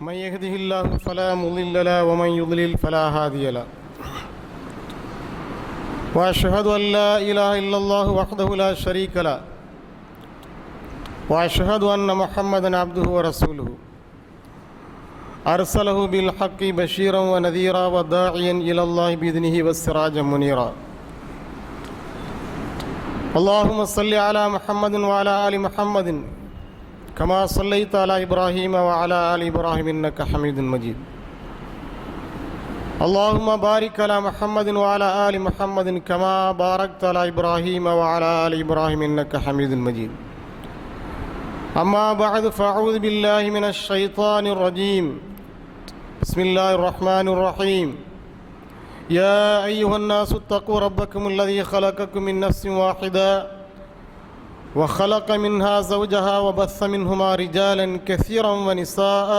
من يهده الله فلا مضل له ومن يضلل فلا هادي له وأشهد أن لا إله إلا الله وحده لا شريك له وأشهد أن محمدا عبده ورسوله أرسله بالحق بشيرا ونذيرا وداعيا إلى الله بإذنه وسراجا منيرا اللهم صل على محمد وعلى آل محمد كما صليت على إبراهيم وعلى آل إبراهيم إنك حميد مجيد اللهم بارك على محمد وعلى آل محمد كما باركت على إبراهيم وعلى آل إبراهيم إنك حميد مجيد أما بعد فأعوذ بالله من الشيطان الرجيم بسم الله الرحمن الرحيم يا أيها الناس اتقوا ربكم الذي خلقكم من نفس واحدة وخلق منها زوجها وبث منهما رجالا كثيرا ونساء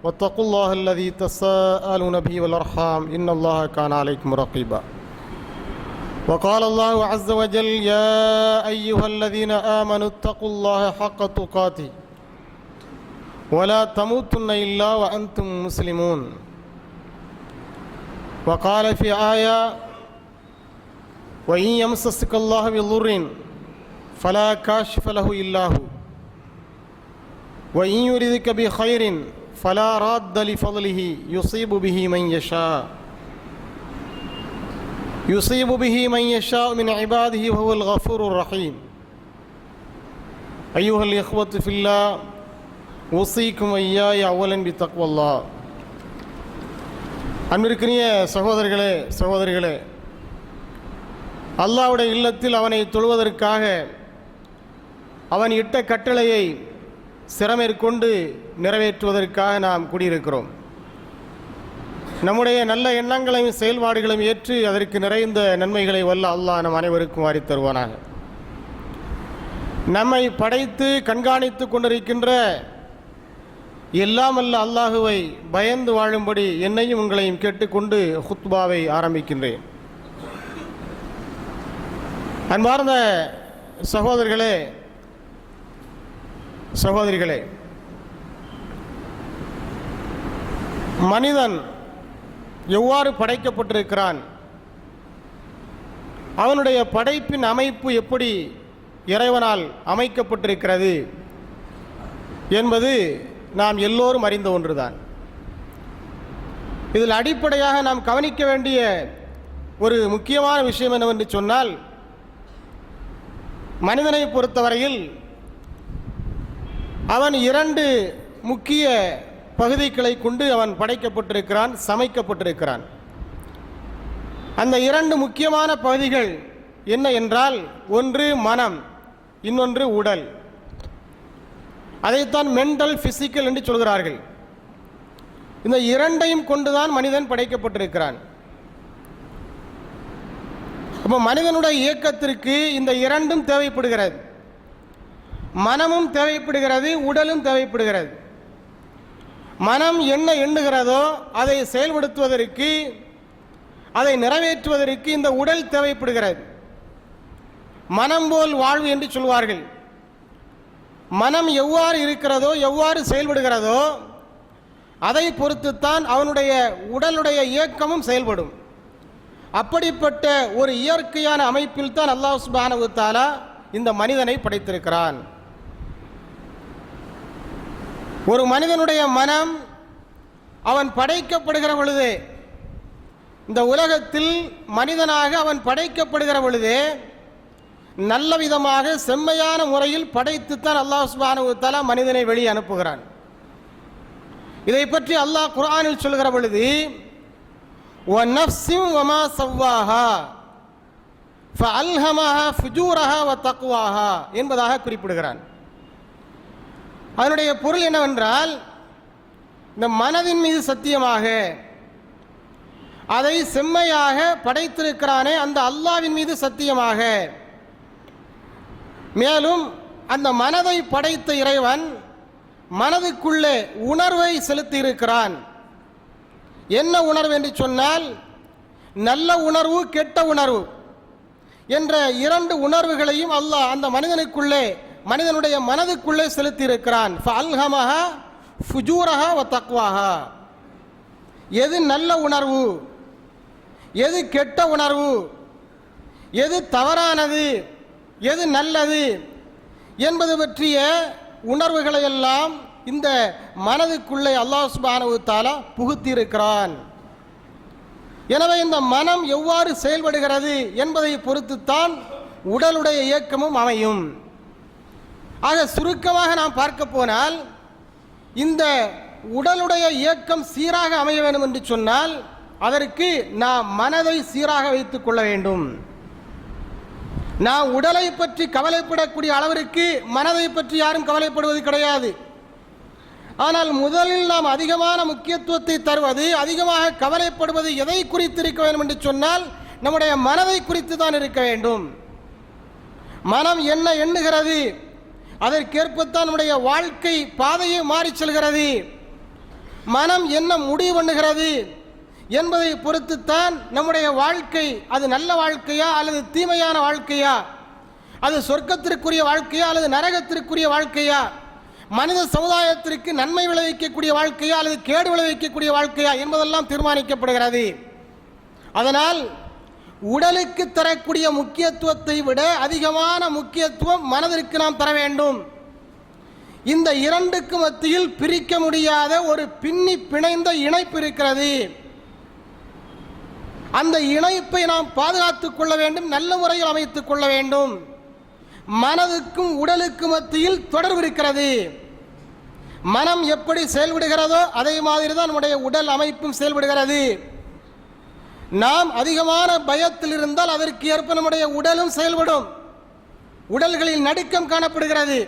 واتقوا الله الذي تساءلون به والأرحام إن الله كان عليكم رقيبا وقال الله عز وجل يا أيها الذين آمنوا اتقوا الله حق تقاته ولا تموتن إلا وأنتم مسلمون وقال في آية وإن يمسسك الله بضر فلا كاشف له إلا هو وإن يردك بخير فلا راد لفضله يصيب به من يشاء من عباده وهو الغفور الرحيم أيها الإخوة في الله أوصيكم وإياي أولا بتقوى الله அன்பிற்கினிய சகோதரிகளே அல்லாஹ்வுடைய இல்லத்தில் அவனை தொழுவதற்காக அவன் இட்ட கட்டளையை சிரமேற்கொண்டு நிறைவேற்றுவதற்காக நாம் கூடியிருக்கிறோம். நம்முடைய நல்ல எண்ணங்களையும் செயல்பாடுகளையும் ஏற்று அதற்கு நிறைந்த நன்மைகளை வல்ல அல்லாஹ் நம் அனைவருக்கும் வாரித் தருவானாக. நம்மை படைத்து கண்காணித்து கொண்டிருக்கின்ற எல்லாம் அல்ல அல்லாஹுவை பயந்து வாழும்படி என்னையும் உங்களையும் கேட்டுக்கொண்டு ஹுத்பாவை ஆரம்பிக்கின்றேன். அன்பார்ந்த சகோதரிகளே, மனிதன் எவ்வாறு படைக்கப்பட்டிருக்கிறான், அவனுடைய படைப்பின் அமைப்பு எப்படி இறைவனால் அமைக்கப்பட்டிருக்கிறது என்பது நாம் எல்லோரும் அறிந்த ஒன்றுதான். இதில் அடிப்படையாக நாம் கவனிக்க வேண்டிய ஒரு முக்கியமான விஷயம் என்னவென்று சொன்னால், மனிதனை பொறுத்தவரையில் அவன் இரண்டு முக்கிய பகுதிகளை கொண்டு அவன் படைக்கப்பட்டிருக்கிறான், சமைக்கப்பட்டிருக்கிறான். அந்த இரண்டு முக்கியமான பகுதிகள் என்ன என்றால், ஒன்று மனம், இன்னொன்று உடல். அதைத்தான் மென்டல் பிசிக்கல் என்று சொல்கிறார்கள். இந்த இரண்டையும் கொண்டுதான் மனிதன் படைக்கப்பட்டிருக்கிறான். அப்போ மனிதனுடைய இயக்கத்திற்கு இந்த இரண்டும் தேவைப்படுகிறது. மனமும் தேவைப்படுகிறது, உடலும் தேவைப்படுகிறது. மனம் என்ன எண்ணுகிறதோ அதை செயல்படுத்துவதற்கு, அதை நிறைவேற்றுவதற்கு இந்த உடல் தேவைப்படுகிறது. மனம் போல் வாழ்வு என்று சொல்வார்கள். மனம் எவ்வாறு இருக்கிறதோ, எவ்வாறு செயல்படுகிறதோ அதை பொறுத்துத்தான் அவனுடைய உடலுடைய இயக்கமும் செயல்படும். அப்படிப்பட்ட ஒரு இயற்கையான அமைப்பில் தான் அல்லாஹ் சுப்ஹானஹு வ தஆலா இந்த மனிதனை படைத்திருக்கிறான். ஒரு மனிதனுடைய மனம் அவன் படைக்கப்படுகிற பொழுதே, இந்த உலகத்தில் மனிதனாக அவன் படைக்கப்படுகிற பொழுதே நல்ல விதமாக செம்மையான முறையில் படைத்துத்தான் அல்லாஹ் சுப்ஹானஹு வ தஆலா மனிதனை வெளியே அனுப்புகிறான். இதை பற்றி அல்லாஹ் குர்ஆனில் சொல்கிற பொழுது وَنَفْسٍ وَمَا سَوَّاهَا فَأَلْهَمَهَا فُجُورَهَا وَتَقْوَاهَا என்பதாக குறிப்பிடுகிறான். அதனுடைய பொருள் என்னவென்றால், இந்த மனதின் மீது சத்தியமாக அதை செம்மையாக படைத்திருக்கிறானே அந்த அல்லாஹ்வின் மீது சத்தியமாக, மேலும் அந்த மனதை படைத்த இறைவன் மனதுக்குள்ளே உணர்வை செலுத்தி இருக்கிறான். என்ன உணர்வு என்று சொன்னால், நல்ல உணர்வு, கெட்ட உணர்வு என்ற இரண்டு உணர்வுகளையும் அல்லாஹ் அந்த மனிதனுடைய மனதுக்குள்ளே செலுத்தி இருக்கிறான். ஃபஅல்ஹமஹா ஃபுஜூரஹா வ தக்வாஹா. எது நல்ல உணர்வு, எது கெட்ட உணர்வு, எது தவறானது, எது நல்லது என்பது பற்றிய உணர்வுகளை எல்லாம் இந்த மனதுக்குள்ளே அல்லாஹ் சுப்ஹானஹு வ தஆலா புகுத்தியிருக்கிறான். எனவே இந்த மனம் எவ்வாறு செயல்படுகிறது என்பதை பொறுத்துத்தான் உடலுடைய இயக்கமும் அமையும். ஆக சுருக்கமாக நாம் பார்க்க போனால், இந்த உடலுடைய இயக்கம் சீராக அமைய வேண்டும் என்று சொன்னால் அதற்கு நாம் மனதை சீராக வைத்துக் கொள்ள வேண்டும். நாம் உடலை பற்றி கவலைப்படக்கூடிய அளவிற்கு மனதை பற்றி யாரும் கவலைப்படுவது கிடையாது. ஆனால் முதலில் நாம் அதிகமான முக்கியத்துவத்தை தருவது, அதிகமாக கவலைப்படுவது எதை குறித்து இருக்க வேண்டும் என்று சொன்னால் நம்முடைய மனதை குறித்து தான் இருக்க வேண்டும். மனம் என்ன எண்ணுகிறது, அதற்கேற்பத்தான் நம்முடைய வாழ்க்கை பாதையை மாறி செல்கிறது. மனம் என்ன முடிவு பண்ணுகிறது என்பதை பொறுத்துத்தான் நம்முடைய வாழ்க்கை அது நல்ல வாழ்க்கையா அல்லது தீமையான வாழ்க்கையா, அது சொர்க்கத்திற்குரிய வாழ்க்கையா அல்லது நரகத்திற்குரிய வாழ்க்கையா, மனித சமுதாயத்திற்கு நன்மை விளைவிக்கக்கூடிய வாழ்க்கையா அல்லது கேடு விளைவிக்கக்கூடிய வாழ்க்கையா என்பதெல்லாம் தீர்மானிக்கப்படுகிறது. அதனால் உடலுக்கு தரக்கூடிய முக்கியத்துவத்தை விட அதிகமான முக்கியத்துவம் மனதிற்கு நாம் தர வேண்டும். இந்த இரண்டுக்கு மத்தியில் பிரிக்க முடியாத ஒரு பின்னி பிணைந்த இணைப்பு இருக்கிறது. அந்த இணைப்பை நாம் பாதுகாத்துக் கொள்ள வேண்டும், நல்ல முறையில் அமைத்துக் கொள்ள வேண்டும். மனதுக்கும் உடலுக்கு மத்தியில் தொடர்பு இருக்கிறது. மனம் எப்படி செயல்படுகிறதோ அதே மாதிரி தான் நம்முடைய உடல் அமைப்பும் செயல்படுகிறது. நாம் அதிகமான பயத்தில் இருந்தால் அதற்கு ஏற்ப நம்முடைய உடலும் செயல்படும். உடல்களில் நடுக்கம் காணப்படுகிறது,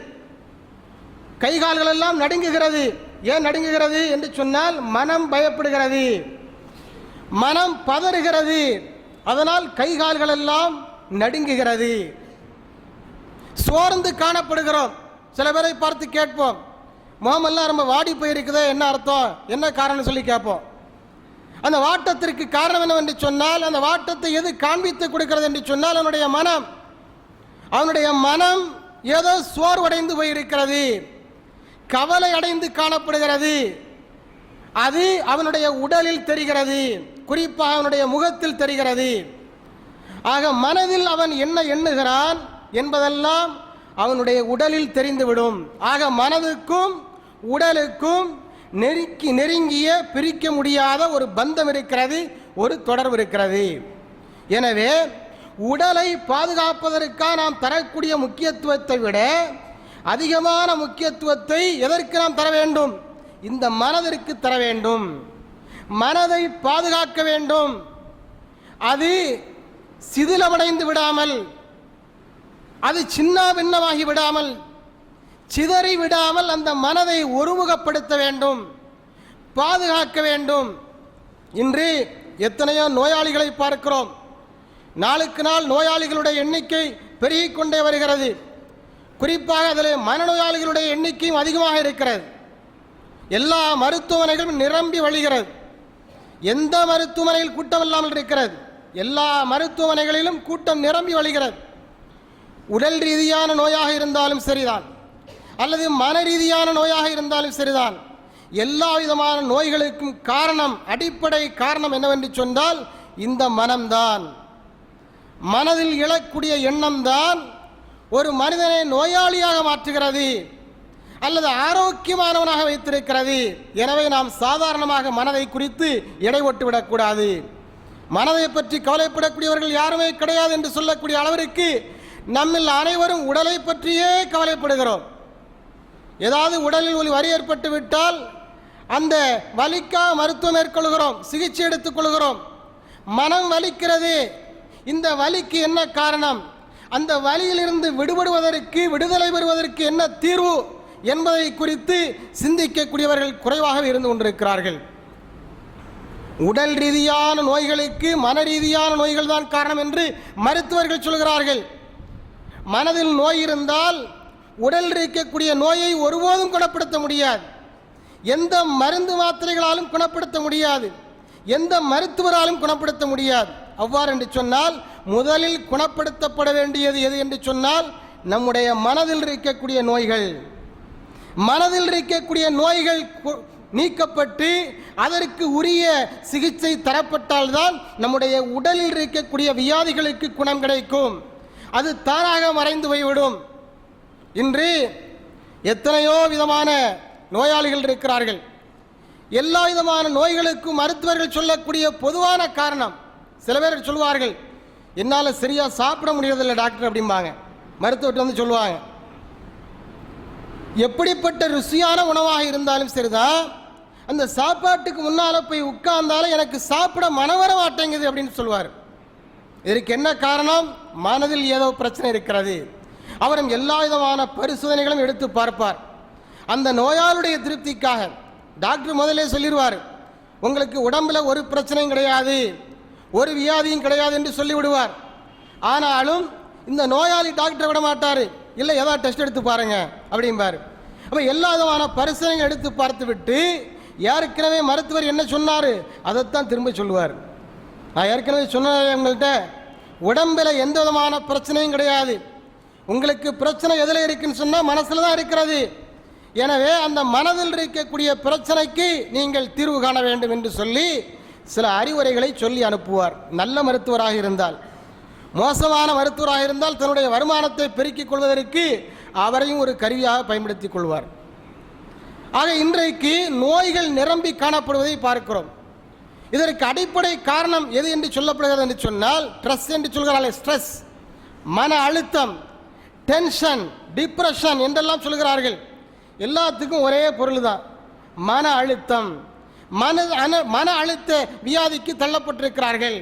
கைகால்கள் எல்லாம் நடுங்குகிறது. ஏன் நடுங்குகிறது என்று சொன்னால் மனம் பயப்படுகிறது, மனம் பதறுகிறது, அதனால் கைகால்கள் எல்லாம் நடுங்குகிறது. சோர்ந்து காணப்படுகிறோம். சில பேரை பார்த்து கேட்போம், முகமெல்லாம் ரொம்ப வாடி போயிருக்குதே, என்ன அர்த்தம், என்ன காரணம் சொல்லி கேட்போம். அந்த வாட்டத்திற்கு காரணம் என்னவென்று சொன்னால், அந்த வாட்டத்தை எது காண்பித்து கொடுக்கிறது என்று சொன்னால் அவனுடைய மனம் ஏதோ சோர்வடைந்து போயிருக்கிறது, கவலை அடைந்து காணப்படுகிறது. அது அவனுடைய உடலில் தெரிகிறது, குறிப்பாக அவனுடைய முகத்தில் தெரிகிறது. ஆக மனதில் அவன் என்ன எண்ணுகிறான் என்பதெல்லாம் அவனுடைய உடலில் தெரிந்துவிடும். ஆக மனதுக்கும் உடலுக்கும் நெருங்கிய பிரிக்க முடியாத ஒரு பந்தம் இருக்கிறது, ஒரு தொடர்பு இருக்கிறது. எனவே உடலை பாதுகாப்பதற்காக நாம் தரக்கூடிய முக்கியத்துவத்தை விட அதிகமான முக்கியத்துவத்தை எதற்கு நாம் தர வேண்டும்? இந்த மனதிற்கு தர வேண்டும். மனதை பாதுகாக்க வேண்டும். அது சிதிலமடைந்து விடாமல், அது சின்ன பின்னமாகி விடாமல், சிதறி விடாமல் அந்த மனதை ஒருமுகப்படுத்த வேண்டும், பாதுகாக்க வேண்டும். இன்று எத்தனையோ நோயாளிகளை பார்க்கிறோம். நாளுக்கு நாள் நோயாளிகளுடைய எண்ணிக்கை பெருகிக் கொண்டே வருகிறது. குறிப்பாக அதில் மனநோயாளிகளுடைய எண்ணிக்கையும் அதிகமாக இருக்கிறது. எல்லா மருத்துவமனைகளும் நிரம்பி வழிகிறது. எந்த மருத்துவமனையில் கூட்டம் இல்லாமல் இருக்கிறது? எல்லா மருத்துவமனைகளிலும் கூட்டம் நிரம்பி வழிகிறது. உடல் ரீதியான நோயாக இருந்தாலும் சரிதான், அல்லது மன ரீதியான நோயாக இருந்தாலும் சரிதான், எல்லா விதமான நோய்களுக்கும் காரணம், அடிப்படை காரணம் என்னவென்று சொன்னால் இந்த மனம்தான். மனதில் எழக்கூடிய எண்ணம்தான் ஒரு மனிதனை நோயாளியாக மாற்றுகிறது அல்லது ஆரோக்கியமானவனாக வைத்திருக்கிறது. எனவே நாம் சாதாரணமாக மனதை குறித்து எடை போட்டு விடக்கூடாது. மனதை பற்றி கவலைப்படக்கூடியவர்கள் யாருமே கிடையாது என்று சொல்லக்கூடிய அளவிற்கு நம்மில் அனைவரும் உடலை பற்றியே கவலைப்படுகிறோம். ஏதாவது உடலில் ஒரு வலி ஏற்பட்டு விட்டால் அந்த வலிக்காக மருத்துவம் மேற்கொள்கிறோம், சிகிச்சை எடுத்துக்கொள்கிறோம். மனம் வலிக்கிறது, இந்த வலிக்கு என்ன காரணம், அந்த வலியிலிருந்து விடுபடுவதற்கு, விடுதலை பெறுவதற்கு என்ன தீர்வு என்பதை குறித்து சிந்திக்கக்கூடியவர்கள் குறைவாக இருந்து கொண்டிருக்கிறார்கள். உடல் ரீதியான நோய்களுக்கு மன ரீதியான நோய்கள் தான் காரணம் என்று மருத்துவர்கள் சொல்கிறார்கள். மனதில் நோய் இருந்தால் உடல் இருக்கக்கூடிய நோயை ஒருபோதும் குணப்படுத்த முடியாது. எந்த மருந்து மாத்திரைகளாலும் குணப்படுத்த முடியாது, எந்த மருத்துவராலும் குணப்படுத்த முடியாது. அவ்வாறு என்று சொன்னால் முதலில் குணப்படுத்தப்பட வேண்டியது எது என்று சொன்னால் நம்முடைய மனதில் இருக்கக்கூடிய நோய்கள். மனதில் இருக்கக்கூடிய நோய்கள் நீக்கப்பட்டு அதற்கு உரிய சிகிச்சை தரப்பட்டால்தான் நம்முடைய உடலில் இருக்கக்கூடிய வியாதிகளுக்கு குணம் கிடைக்கும். அது தானாக மறைந்து போய்விடும். இன்று எத்தனையோ விதமான நோயாளிகள் இருக்கிறார்கள். எல்லா விதமான நோய்களுக்கும் மருத்துவர்கள் சொல்லக்கூடிய பொதுவான காரணம், சில பேர் சொல்லுவார்கள், என்னால் சரியாக சாப்பிட முடியறதில்லை டாக்டர் அப்படிம்பாங்க. மருத்துவர்கிட்ட வந்து சொல்லுவாங்க, எப்படிப்பட்ட ருசியான உணவாக இருந்தாலும் சரிதான், அந்த சாப்பாட்டுக்கு முன்னால் போய் உட்கார்ந்தாலும் எனக்கு சாப்பிட மனவர மாட்டேங்குது அப்படின்னு சொல்லுவார். இதற்கு என்ன காரணம்? மனதில் ஏதோ பிரச்சனை இருக்கிறது. அவரும் எல்லா விதமான பரிசோதனைகளும் எடுத்து பார்ப்பார். அந்த நோயாளுடைய திருப்திக்காக டாக்டர் முதலே சொல்லிடுவார், உங்களுக்கு உடம்புல ஒரு பிரச்சனையும் கிடையாது, ஒரு வியாதியும் கிடையாது என்று சொல்லிவிடுவார். ஆனாலும் இந்த நோயாளி டாக்டரை விட மாட்டார். இல்லை, ஏதாவது டெஸ்ட் எடுத்து பாருங்க அப்படிம்பார். அப்போ எல்லா விதமான பரிசோதனைகள் எடுத்து பார்த்து விட்டு ஏற்கனவே மருத்துவர் என்ன சொன்னார் அதைத்தான் திரும்ப சொல்லுவார். நான் ஏற்கனவே சொன்னேன் உங்கள்கிட்ட, உடம்பில் எந்த விதமான பிரச்சனையும் கிடையாது, உங்களுக்கு பிரச்சனை எதில் இருக்குன்னு சொன்னால் மனசில் தான் இருக்கிறது. எனவே அந்த மனதில் இருக்கக்கூடிய பிரச்சனைக்கு நீங்கள் தீர்வு காண வேண்டும் என்று சொல்லி சில அறிவுரைகளை சொல்லி அனுப்புவார். நல்ல மருத்துவராக இருந்தால். மோசமான மருத்துவராக இருந்தால் தன்னுடைய வருமானத்தை பெருக்கிக் கொள்வதற்கு அவரையும் ஒரு கருவியாக பயன்படுத்திக் கொள்வார். ஆக இன்றைக்கு நோய்கள் நிரம்பி காணப்படுவதை பார்க்கிறோம். இதற்கு அடிப்படை காரணம் எது என்று சொல்லப்படுகிறது என்று சொன்னால், ஸ்ட்ரெஸ் என்று சொல்கிறார்கள். ஸ்ட்ரெஸ், மன அழுத்தம், டென்ஷன், டிப்ரெஷன் என்றெல்லாம் சொல்கிறார்கள். எல்லாத்துக்கும் ஒரே பொருள் தான், மன அழுத்தம். மன அழுத்த வியாதிக்கு தள்ளப்பட்டிருக்கிறார்கள்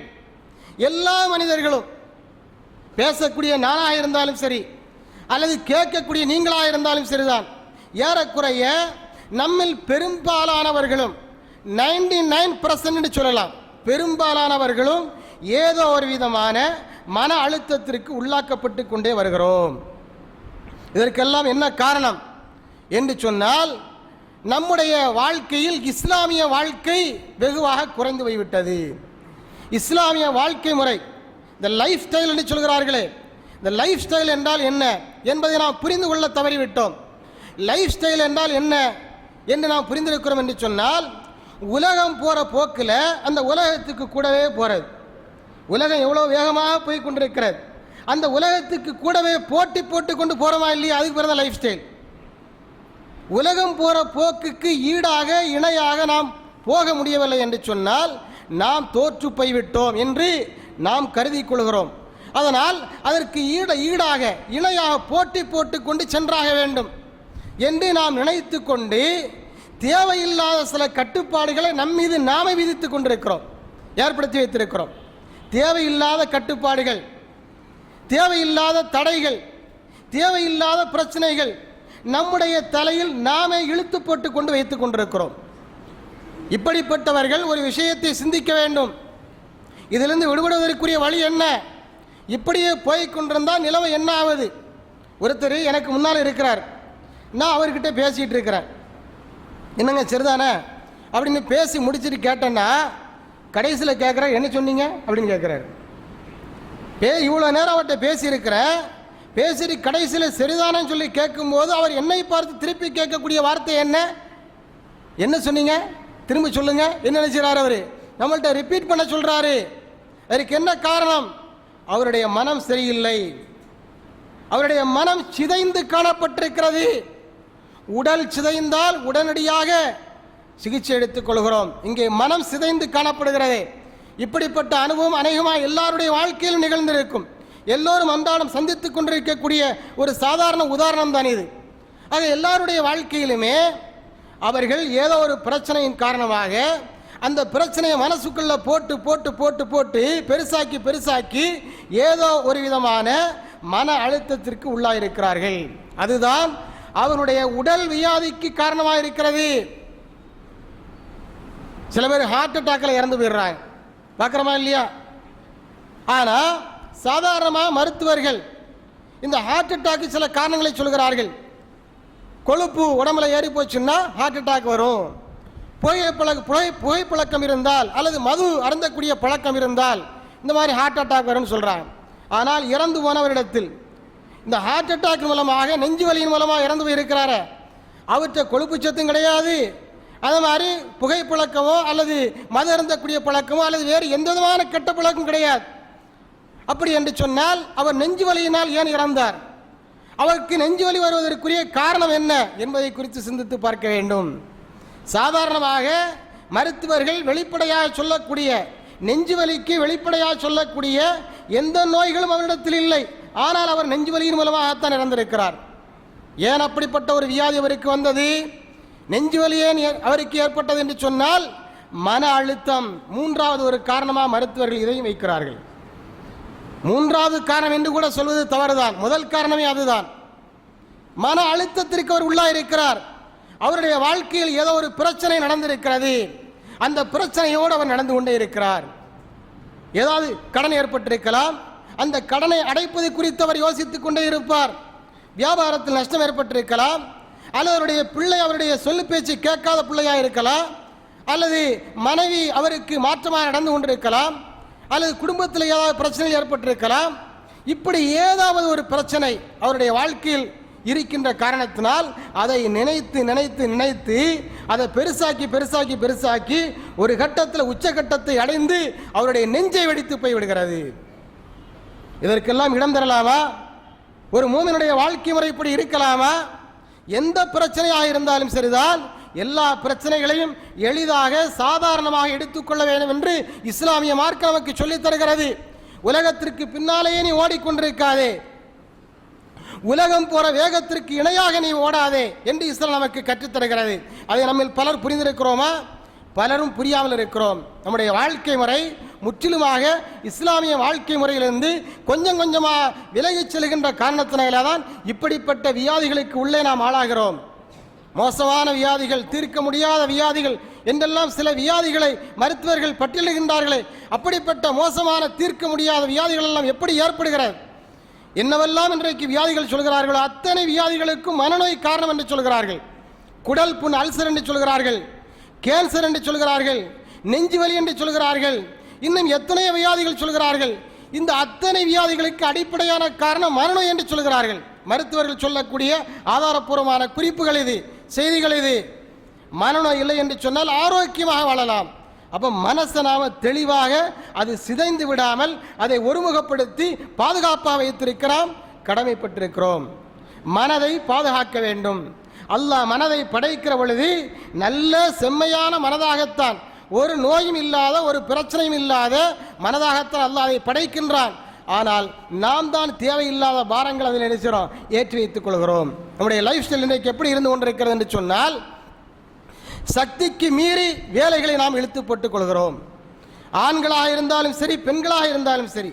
எல்லா மனிதர்களும். பேசக்கூடிய நானாக இருந்தாலும் சரி, அல்லது கேட்கக்கூடிய நீங்களாக இருந்தாலும் சரிதான், ஏறக்குறைய நம்மில் பெரும்பாலானவர்களும் 99% சொல்லலாம், பெரும்பாலானவர்களும் ஏதோ ஒரு விதமான மன அழுத்தத்திற்கு உள்ளாக்கப்பட்டு கொண்டே வருகிறோம். இதற்கெல்லாம் என்ன காரணம் என்று சொன்னால், நம்முடைய வாழ்க்கையில் இஸ்லாமிய வாழ்க்கை வெகுவாக குறைந்து போய்விட்டது. இஸ்லாமிய வாழ்க்கை முறை, இந்த லைஃப் ஸ்டைல் என்று சொல்கிறார்களே, இந்த லைஃப் ஸ்டைல் என்றால் என்ன என்பதை நாம் புரிந்து கொள்ள தவறிவிட்டோம். லைஃப் ஸ்டைல் என்றால் என்ன என்று நாம் புரிந்திருக்கிறோம் என்று சொன்னால், உலகம் போகிற போக்கில் அந்த உலகத்துக்கு கூடவே போகிறது. உலகம் எவ்வளோ வேகமாக போய் கொண்டிருக்கிறது, அந்த உலகத்துக்கு கூடவே போட்டி போட்டு கொண்டு போகிறோமா இல்லையா, அதுக்கு பிறந்த லைஃப் ஸ்டைல். உலகம் போகிற போக்குக்கு ஈடாக இணையாக நாம் போக முடியவில்லை என்று சொன்னால் நாம் தோற்று போய்விட்டோம் என்று நாம் கருதி கொள்கிறோம். அதனால் அதற்கு ஈடாக இணையாக போட்டி போட்டு கொண்டு சென்றாக வேண்டும் என்று நாம் நினைத்து கொண்டு தேவையில்லாத சில கட்டுப்பாடுகளை நம்மீது நாமே விதித்து கொண்டிருக்கிறோம், ஏற்படுத்தி வைத்திருக்கிறோம். தேவையில்லாத கட்டுப்பாடுகள், தேவையில்லாத தடைகள், தேவையில்லாத பிரச்சனைகள் நம்முடைய தலையில் நாமே இழுத்து போட்டு கொண்டு வைத்துக் கொண்டிருக்கிறோம். இப்படிப்பட்டவர்கள் ஒரு விஷயத்தை சிந்திக்க வேண்டும். இதிலிருந்து விடுபடுவதற்குரிய வழி என்ன? இப்படியே போய்கொண்டிருந்தால் நிலைமை என்ன ஆகுது? ஒருத்தர் எனக்கு முன்னால் இருக்கிறார், நான் அவர்கிட்ட பேசிகிட்டு இருக்கிறேன், என்னங்க சரிதானே அப்படின்னு பேசி முடிச்சுட்டு கேட்டேன்னா கடைசியில் கேட்குறார், என்ன சொன்னீங்க அப்படின்னு கேட்குறாரு. இவ்வளோ நேரம் அவர்கிட்ட பேசியிருக்கிறேன், பேசிட்டு கடைசியில் சரிதானு சொல்லி கேட்கும்போது அவர் என்னை பார்த்து திருப்பி கேட்கக்கூடிய வார்த்தை என்ன? என்ன சொன்னீங்க, திரும்ப சொல்லுங்க. என்ன நினைச்சார் அவர்? நம்மள்கிட்ட ரிப்பீட் பண்ண சொல்றாரு. அதற்கு என்ன காரணம்? அவருடைய மனம் சரியில்லை, அவருடைய மனம் சிதைந்து காணப்பட்டிருக்கிறது. உடல் சிதைந்தால் உடனடியாக சிகிச்சை எடுத்துக் கொள்கிறோம், இங்கே மனம் சிதைந்து காணப்படுகிறது. இப்படிப்பட்ட அனுபவம் அநேகமாக எல்லாருடைய வாழ்க்கையிலும் நிகழ்ந்திருக்கும். எல்லோரும் அன்றாடம் சந்தித்துக் கொண்டிருக்கக்கூடிய ஒரு சாதாரண உதாரணம் தான் இது. ஆக எல்லாருடைய வாழ்க்கையிலுமே அவர்கள் ஏதோ ஒரு பிரச்சனையின் காரணமாக அந்த பிரச்சனையை மனசுக்குள்ள போட்டு போட்டு போட்டு போட்டு பெருசாக்கி பெருசாக்கி ஏதோ ஒரு விதமான மன அழுத்தத்திற்கு உள்ளாயிருக்கிறார்கள். அதுதான் அவருடைய உடல் வியாதிக்கு காரணமாக இருக்கிறது. சில பேர் ஹார்ட் அட்டாக்கில் இறந்து போயிடுறாங்க, பார்க்குறோமா இல்லையா? ஆனால் சாதாரணமாக மருத்துவர்கள் இந்த ஹார்ட் அட்டாக்கு சில காரணங்களை சொல்கிறார்கள். கொழுப்பு உடம்புல ஏறி போச்சுன்னா ஹார்ட் அட்டாக் வரும், புகைப்பழக்கம் இருந்தால் அல்லது மது அருந்தக்கூடிய பழக்கம் இருந்தால் இந்த மாதிரி ஹார்ட் அட்டாக் வரும்னு சொல்கிறாங்க. ஆனால் இறந்து போனவரிடத்தில் இந்த ஹார்ட் அட்டாக் மூலமாக நெஞ்சு வலியின் மூலமாக இறந்து போயிருக்கிறார, அவற்றை கொழுப்பு சத்தும் கிடையாது. அது மாதிரி புகைப்பழக்கமோ அல்லது மது அருந்தக்கூடிய பழக்கமோ அல்லது வேறு எந்த விதமான கெட்ட பழக்கம் கிடையாது. அப்படி என்று சொன்னால் அவர் நெஞ்சு வலியினால் ஏன் இறந்தார்? அவருக்கு நெஞ்சு வலி வருவதற்குரிய காரணம் என்ன என்பதை குறித்து சிந்தித்து பார்க்க வேண்டும். சாதாரணமாக மருத்துவர்கள் வெளிப்படையாக சொல்லக்கூடிய நெஞ்சு வலிக்கு வெளிப்படையாக சொல்லக்கூடிய எந்த நோய்களும் அவரிடத்தில் இல்லை. ஆனால் அவர் நெஞ்சு வலியின் மூலமாகத்தான் இறந்திருக்கிறார். ஏன் அப்படிப்பட்ட ஒரு வியாதி அவருக்கு வந்தது? நெஞ்சு வலி ஏன் அவருக்கு ஏற்பட்டது என்று சொன்னால் மன அழுத்தம் மூன்றாவது ஒரு காரணமாக மருத்துவர்கள் இதையும் வைக்கிறார்கள். மூன்றாவது காரணம் என்று கூட சொல்வது தவறுதான். முதல் காரணமே அதுதான். மன அழுத்தத்திற்கு அவர் உள்ளாயிருக்கிறார். அவருடைய வாழ்க்கையில் ஏதோ ஒரு பிரச்சனை நடந்திருக்கிறது. அந்த பிரச்சனையோடு அவர் நடந்து கொண்டே இருக்கிறார். ஏதாவது கடன் ஏற்பட்டிருக்கலாம். அந்த கடனை அடைப்பது குறித்து அவர் யோசித்துக் கொண்டே இருப்பார். வியாபாரத்தில் நஷ்டம் ஏற்பட்டிருக்கலாம், அல்லது அவருடைய பிள்ளை அவருடைய சொல்லு பேச்சு கேட்காத பிள்ளையாக இருக்கலாம், அல்லது மனைவி அவருக்கு மாற்றமாக நடந்து கொண்டிருக்கலாம், அல்லது குடும்பத்தில் ஏதாவது பிரச்சனைகள் ஏற்பட்டிருக்கலாம். இப்படி ஏதாவது ஒரு பிரச்சனை அவருடைய வாழ்க்கையில் இருக்கின்ற காரணத்தினால் அதை நினைத்து நினைத்து நினைத்து அதை பெருசாக்கி பெருசாக்கி பெருசாக்கி ஒரு கட்டத்தில் உச்சகட்டத்தை அடைந்து அவருடைய நெஞ்சை வெடித்து போய் விடுகிறது. இதற்கெல்லாம் இடம் தரலாமா? ஒரு மூமினுடைய வாழ்க்கை முறை இப்படி இருக்கலாமா? எந்த பிரச்சனையாக இருந்தாலும் சரிதான், எல்லா பிரச்சனைகளையும் எளிதாக சாதாரணமாக எடுத்துக்கொள்ள வேண்டும் என்று இஸ்லாமிய மார்க்கம் நமக்கு சொல்லித் தருகிறது. உலகத்திற்கு பின்னாலேயே நீ ஓடிக்கொண்டிருக்காதே, உலகம் போற வேகத்திற்கு இணையாக நீ ஓடாதே என்று இஸ்லாம் நமக்கு கற்றுத்தருகிறது. அதை நம்ம பலர் புரிந்திருக்கிறோமா? பலரும் புரியாமல் இருக்கிறோம். நம்முடைய வாழ்க்கை முறை முற்றிலுமாக இஸ்லாமிய வாழ்க்கை முறையிலிருந்து கொஞ்சம் கொஞ்சமாக விலகிச் செல்கின்ற காரணத்தினால தான் இப்படிப்பட்ட வியாதிகளுக்கு உள்ளே நாம் ஆளாகிறோம். மோசமான வியாதிகள், தீர்க்க முடியாத வியாதிகள் என்றெல்லாம் சில வியாதிகளை மருத்துவர்கள் பட்டியலிடுகின்றார்களே, அப்படிப்பட்ட மோசமான தீர்க்க முடியாத வியாதிகள் எல்லாம் எப்படி ஏற்படுகிறது? என்னவெல்லாம் இன்றைக்கு வியாதிகள் சொல்கிறார்களோ அத்தனை வியாதிகளுக்கும் மனநோய் காரணம் என்று சொல்கிறார்கள். குடல் புண் அல்சர் என்று சொல்கிறார்கள், கேன்சர் என்று சொல்கிறார்கள், நெஞ்சு வலி என்று சொல்கிறார்கள், இன்னும் எத்தனை வியாதிகள் சொல்கிறார்கள். இந்த அத்தனை வியாதிகளுக்கு அடிப்படையான காரணம் மனநோய் என்று சொல்கிறார்கள். மருத்துவர்கள் சொல்லக்கூடிய ஆதாரப்பூர்வமான குறிப்புகள் இது, செய்திகள் இது. மனநோய் இல்லை என்று சொன்னால் ஆரோக்கியமாக வாழலாம். அப்போ மனசை நாம தெளிவாக அது சிதைந்து விடாமல் அதை ஒருமுகப்படுத்தி பாதுகாப்பாக வைத்திருக்கிறோம், கடமைப்பட்டிருக்கிறோம். மனதை பாதுகாக்க வேண்டும். அல்லாஹ் மனதை படைக்கிற பொழுது நல்ல செம்மையான மனதாகத்தான், ஒரு நோயும் இல்லாத ஒரு பிரச்சனையும் இல்லாத மனதாகத்தான் அல்லாஹ் அதை படைக்கின்றான். ஆனால் நாம் தான் தேவையில்லாத பாரங்கள் அதில் நினைச்சிடும் ஏற்றி வைத்துக் கொள்கிறோம். நம்முடைய லைஃப் ஸ்டைல் இன்றைக்கு எப்படி இருந்து கொண்டிருக்கிறது என்று சொன்னால், சக்திக்கு மீறி வேலைகளை நாம் இழுத்து போட்டுக் கொள்கிறோம். ஆண்களாக இருந்தாலும் சரி, பெண்களாக இருந்தாலும் சரி,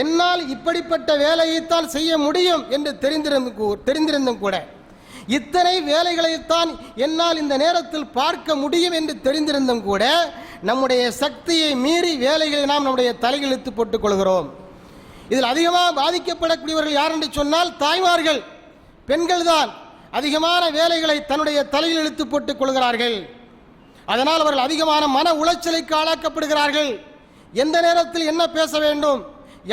என்னால் இப்படிப்பட்ட வேலையைத்தான் செய்ய முடியும் என்று தெரிந்திருந்தும் கூட, இத்தனை வேலைகளைத்தான் என்னால் இந்த நேரத்தில் பார்க்க முடியும் என்று தெரிந்திருந்தும் கூட, நம்முடைய சக்தியை மீறி வேலைகளை நாம் நம்முடைய தலையில் இழுத்து போட்டுக் கொள்கிறோம். இதில் அதிகமாக பாதிக்கப்படக்கூடியவர்கள் யார் என்று சொன்னால் தாய்மார்கள், பெண்கள் தான் அதிகமான வேலைகளை தன்னுடைய தலையில் இழுத்து போட்டுக் கொள்கிறார்கள். அதனால் அவர்கள் அதிகமான மன உளைச்சலுக்கு ஆளாக்கப்படுகிறார்கள். எந்த நேரத்தில் என்ன பேச வேண்டும்,